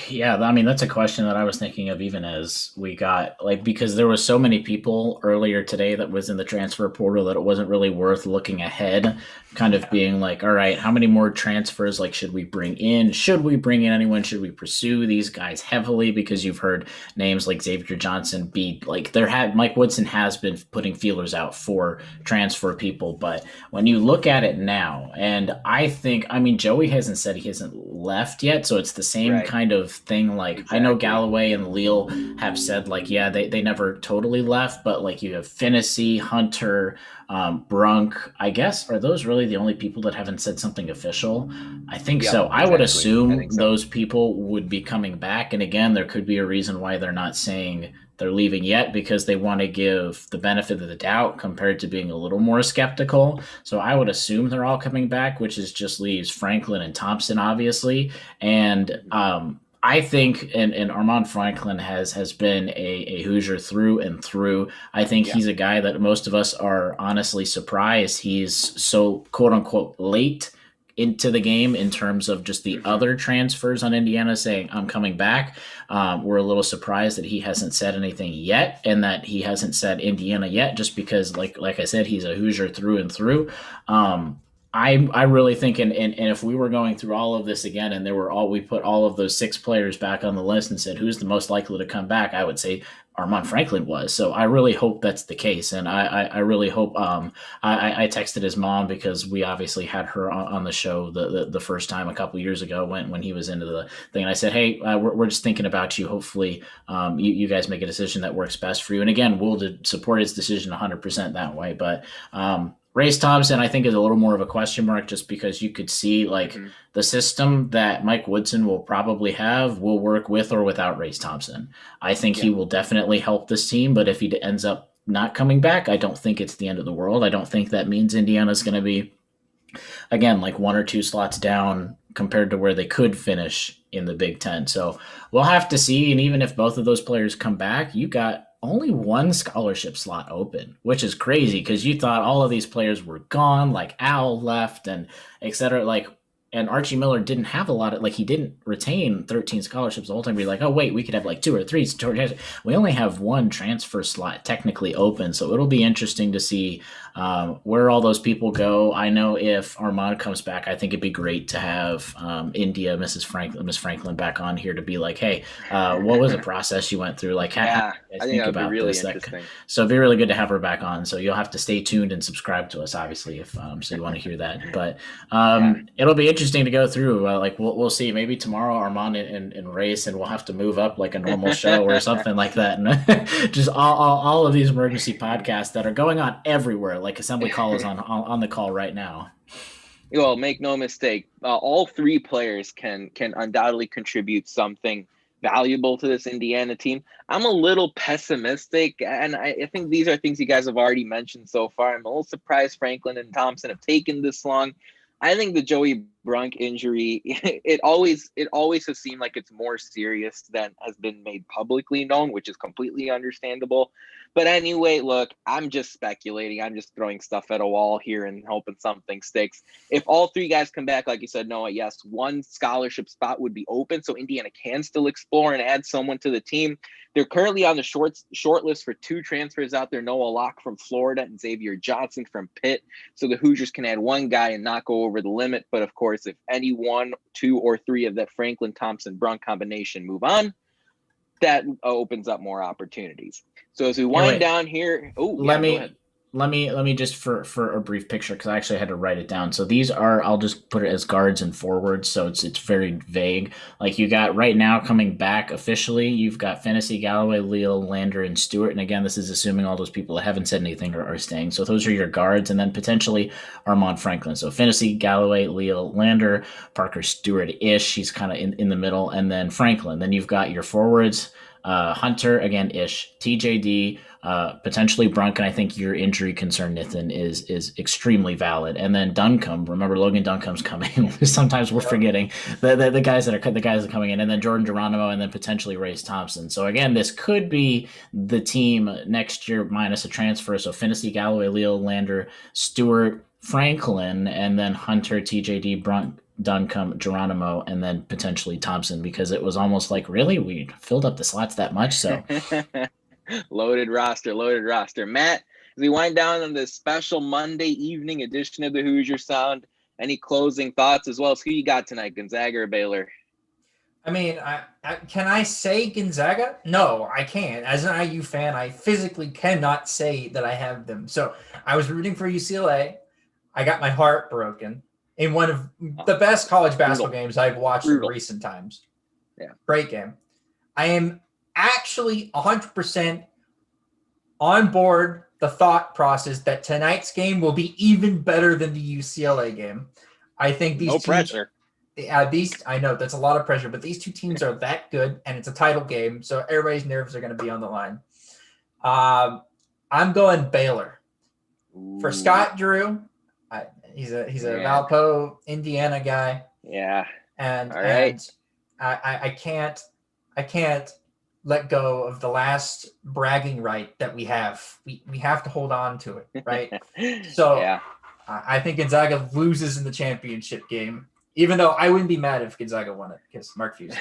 Yeah, I mean, that's a question that I was thinking of even as we got, like, because there was so many people earlier today that was in the transfer portal that it wasn't really worth looking ahead, kind of being like, all right, how many more transfers, like, should we bring in? Should we bring in anyone? Should we pursue these guys heavily? Because you've heard names like Xavier Johnson be, like, Mike Woodson has been putting feelers out for transfer people. But when you look at it now, and I think, I mean, Joey hasn't said he hasn't left yet, so it's the same kind of thing. Like, exactly. I know Galloway and Leal have said, like, yeah, they never totally left, but like you have Finnessy, Hunter, Brunk, I guess. Are those really the only people that haven't said something official? I think so. Exactly. I would assume those people would be coming back. And again, there could be a reason why they're not saying they're leaving yet, because they want to give the benefit of the doubt compared to being a little more skeptical. So I would assume they're all coming back, which is just leaves Franklin and Thompson, obviously. And I think, and Armand Franklin has been a Hoosier through and through. I think he's a guy that most of us are honestly surprised he's so quote unquote late into the game in terms of just the other transfers on Indiana saying, I'm coming back. We're a little surprised that he hasn't said anything yet, and that he hasn't said Indiana yet, just because, like I said, he's a Hoosier through and through. I really think, and if we were going through all of this again, and we put all of those 6 players back on the list and said, who's the most likely to come back, I would say Armand Franklin was. So I really hope that's the case. And I really hope, I texted his mom, because we obviously had her on the show the first time a couple years ago when he was into the thing. And I said, hey, we're just thinking about you. Hopefully you guys make a decision that works best for you. And again, we'll support his decision 100% that way. But, Race Thompson, I think, is a little more of a question mark, just because you could see, like, the system that Mike Woodson will probably have will work with or without Race Thompson. I think he will definitely help this team, but if he ends up not coming back, I don't think it's the end of the world. I don't think that means Indiana's going to be, again, like 1 or 2 slots down compared to where they could finish in the Big Ten. So we'll have to see, and even if both of those players come back, you got only 1 scholarship slot open, which is crazy, because you thought all of these players were gone, like Al left and et cetera. Like, and Archie Miller didn't have a lot of, like, he didn't retain 13 scholarships the whole time. Be like, oh wait, we could have like 2 or 3. We only have 1 transfer slot technically open, so it'll be interesting to see where all those people go. I know if Armand comes back, I think it'd be great to have India, Miss Franklin back on here to be like, hey, what was the process you went through? Like, how I think that would be really interesting. So it'd be really good to have her back on. So you'll have to stay tuned and subscribe to us, obviously, if so you want to hear that. But it'll be interesting to go through. Like we'll see. Maybe tomorrow Armand and race, and we'll have to move up like a normal show or something like that. And just all of these emergency podcasts that are going on everywhere. Like Assembly Call is on the call right now. Well, make no mistake, all 3 players can undoubtedly contribute something valuable to this Indiana team. I'm a little pessimistic, and I think these are things you guys have already mentioned so far. I'm a little surprised Franklin and Thompson have taken this long. I think the Joey Brunk injury, it always has seemed like it's more serious than has been made publicly known, which is completely understandable. But anyway, look, I'm just speculating. I'm just throwing stuff at a wall here and hoping something sticks. If all 3 guys come back, like you said, Noah, yes, 1 scholarship spot would be open, so Indiana can still explore and add someone to the team. They're currently on the short list for 2 transfers out there, Noah Locke from Florida and Xavier Johnson from Pitt. So the Hoosiers can add 1 guy and not go over the limit. But of course, if any 1, 2, or 3 of that Franklin, Thompson, Brunk combination move on, that opens up more opportunities. So as we wind down here, let me just for a brief picture, because I actually had to write it down. So these are, I'll just put it as guards and forwards, so it's very vague. Like you got right now coming back officially, you've got Fantasy, Galloway, Leal, Lander, and Stewart. And again, this is assuming all those people that haven't said anything are staying. So those are your guards, and then potentially Armand Franklin. So Fantasy, Galloway, Leal, Lander, Parker Stewart-ish. He's kind of in the middle, and then Franklin. Then you've got your forwards. Hunter again ish, TJD, potentially Brunk, and I think your injury concern, Nithin, is extremely valid. And then Duncombe, remember Logan Duncombe's coming. Sometimes we're forgetting the guys that are coming in, and then Jordan Geronimo, and then potentially Race Thompson. So again, this could be the team next year minus a transfer. So Finney, Galloway, Leo, Lander, Stewart, Franklin, and then Hunter, TJD, Brunk, Duncombe, Geronimo, and then potentially Thompson, because it was almost like, really, we filled up the slots that much. So loaded roster. Matt, as we wind down on this special Monday evening edition of the Hoosier Sound, any closing thoughts, as well as who you got tonight, Gonzaga or Baylor? I mean, can I say Gonzaga? No, I can't. As an IU fan, I physically cannot say that I have them. So I was rooting for UCLA. I got my heart broken in one of the best college basketball games I've watched in recent times. Yeah. Great game. I am actually 100% on board the thought process that tonight's game will be even better than the UCLA game. I think these pressure. I know that's a lot of pressure, but these 2 teams are that good, and it's a title game, so everybody's nerves are going to be on the line. I'm going Baylor. For Scott Drew. He's a Valpo, Indiana guy. Yeah. And all right. And I can't let go of the last bragging right that we have. We have to hold on to it, right? So yeah. I think Gonzaga loses in the championship game, even though I wouldn't be mad if Gonzaga won it, because Mark Fuse.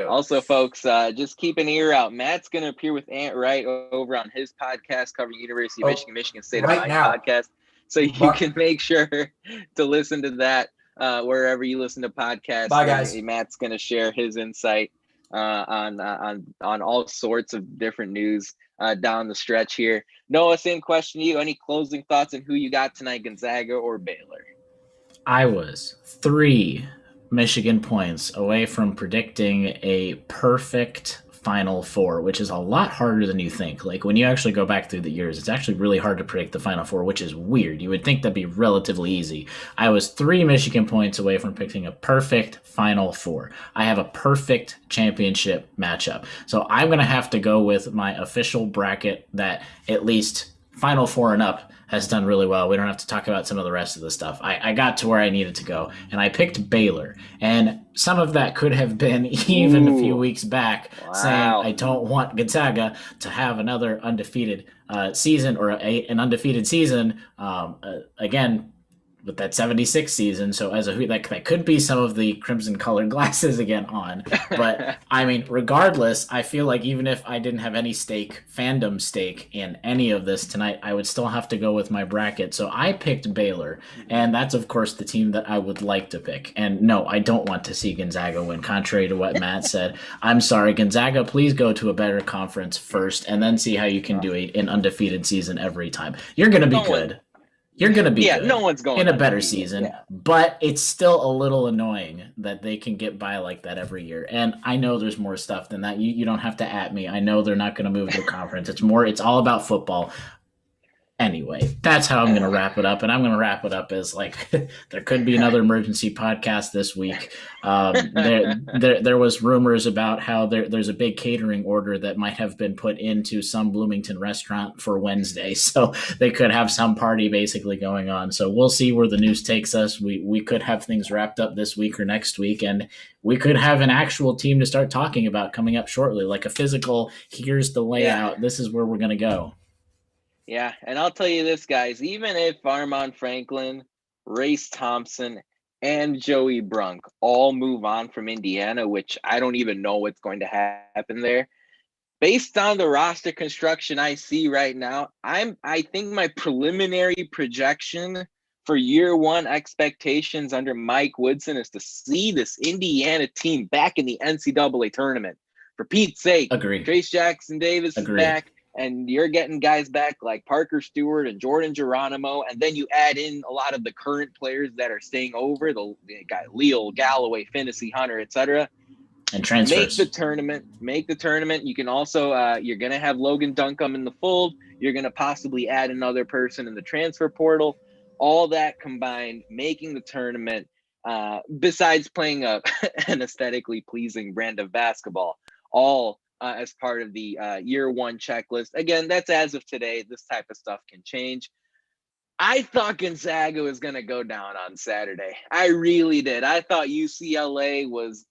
Also, folks, just keep an ear out. Matt's going to appear with Ant Wright over on his podcast covering University of Michigan State of Mind podcast. So you can make sure to listen to that wherever you listen to podcasts. Bye, guys. Matt's going to share his insight on all sorts of different news down the stretch here. Noah, same question to you. Any closing thoughts on who you got tonight, Gonzaga or Baylor? I was 3 Michigan points away from predicting a perfect Final Four, which is a lot harder than you think. Like when you actually go back through the years, it's actually really hard to predict the Final Four, which is weird. You would think that'd be relatively easy. I was 3 Michigan points away from picking a perfect Final Four. I have a perfect championship matchup. So I'm going to have to go with my official bracket that at least Final Four and up has done really well. We don't have to talk about some of the rest of the stuff. I got to where I needed to go, and I picked Baylor. And some of that could have been even a few weeks back saying I don't want Gonzaga to have another undefeated season or an undefeated season. Again, with that 76 season. So as a Hoosier, that could be some of the crimson colored glasses again on. But I mean, regardless, I feel like even if I didn't have any fandom stake in any of this tonight, I would still have to go with my bracket. So I picked Baylor, and that's of course the team that I would like to pick. And no, I don't want to see Gonzaga win, contrary to what Matt said. I'm sorry, Gonzaga, please go to a better conference first, and then see how you can do an undefeated season every time. You're going to be good. You're going to be good no one's going in a better season, but it's still a little annoying that they can get by like that every year. And I know there's more stuff than that. You don't have to at me. I know they're not going to move to a conference. It's all about football. Anyway, that's how I'm going to wrap it up. And I'm going to wrap it up as like there could be another emergency podcast this week. There was rumors about how there's a big catering order that might have been put into some Bloomington restaurant for Wednesday. So they could have some party basically going on. So we'll see where the news takes us. We could have things wrapped up this week or next week. And we could have an actual team to start talking about coming up shortly, like a physical, here's the layout. This is where we're going to go. Yeah, and I'll tell you this, guys, even if Armand Franklin, Race Thompson, and Joey Brunk all move on from Indiana, which I don't even know what's going to happen there, based on the roster construction I see right now, I think my preliminary projection for year one expectations under Mike Woodson is to see this Indiana team back in the NCAA tournament. For Pete's sake, Agree. Trace Jackson Davis is back. And you're getting guys back like Parker Stewart and Jordan Geronimo. And then you add in a lot of the current players that are staying over, the guy Leal, Galloway, Finney, Hunter, etc. And transfers. Make the tournament. You can also, you're going to have Logan Duncombe in the fold. You're going to possibly add another person in the transfer portal. All that combined, making the tournament, besides playing an aesthetically pleasing brand of basketball, all as part of the year one checklist. Again, that's as of today. This type of stuff can change. I thought Gonzaga was going to go down on Saturday. I really did. I thought UCLA was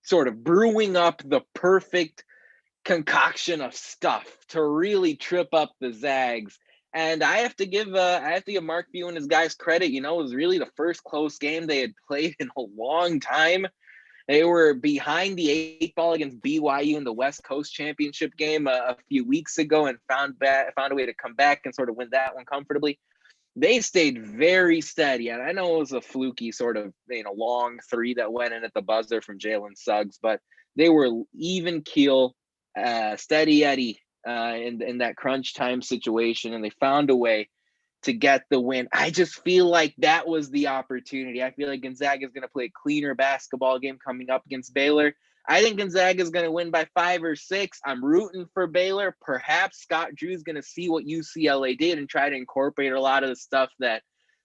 sort of brewing up the perfect concoction of stuff to really trip up the Zags. And I have to give Mark Few and his guys credit. You know, it was really the first close game they had played in a long time. They were behind the 8 ball against BYU in the West Coast Championship game a few weeks ago and found a way to come back and sort of win that one comfortably. They stayed very steady. And I know it was a fluky sort of, long three that went in at the buzzer from Jalen Suggs, but they were even keel, steady Eddie in that crunch time situation. And they found a way to get the win. I just feel like that was the opportunity. I feel like Gonzaga is going to play a cleaner basketball game coming up against Baylor. I think Gonzaga is going to win by 5 or 6. I'm rooting for Baylor. Perhaps Scott Drew is going to see what UCLA did and try to incorporate a lot of the stuff that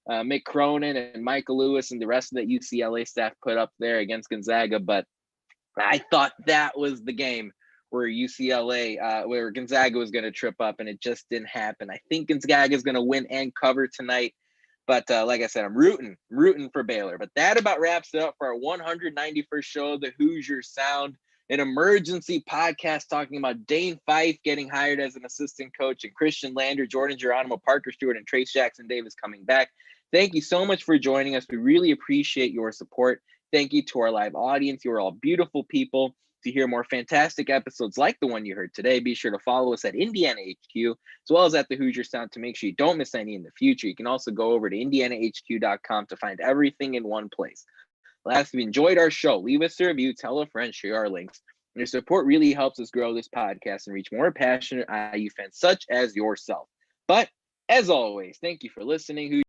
Mick Cronin and Michael Lewis and the rest of the UCLA staff put up there against Gonzaga. But I thought that was the game where where Gonzaga was going to trip up, and it just didn't happen. I think Gonzaga is going to win and cover tonight. But like I said, I'm rooting for Baylor. But that about wraps it up for our 191st show of the Hoosier Sound, an emergency podcast talking about Dane Fife getting hired as an assistant coach and Khristian Lander, Jordan Geronimo, Parker Stewart, and Trace Jackson Davis coming back. Thank you so much for joining us. We really appreciate your support. Thank you to our live audience. You are all beautiful people. To hear more fantastic episodes like the one you heard today, be sure to follow us at Indiana HQ, as well as at the Hoosier Sound to make sure you don't miss any in the future. You can also go over to indianahq.com to find everything in one place. Last, if you enjoyed our show, leave us a review, tell a friend, share our links. Your support really helps us grow this podcast and reach more passionate IU fans such as yourself. But as always, thank you for listening.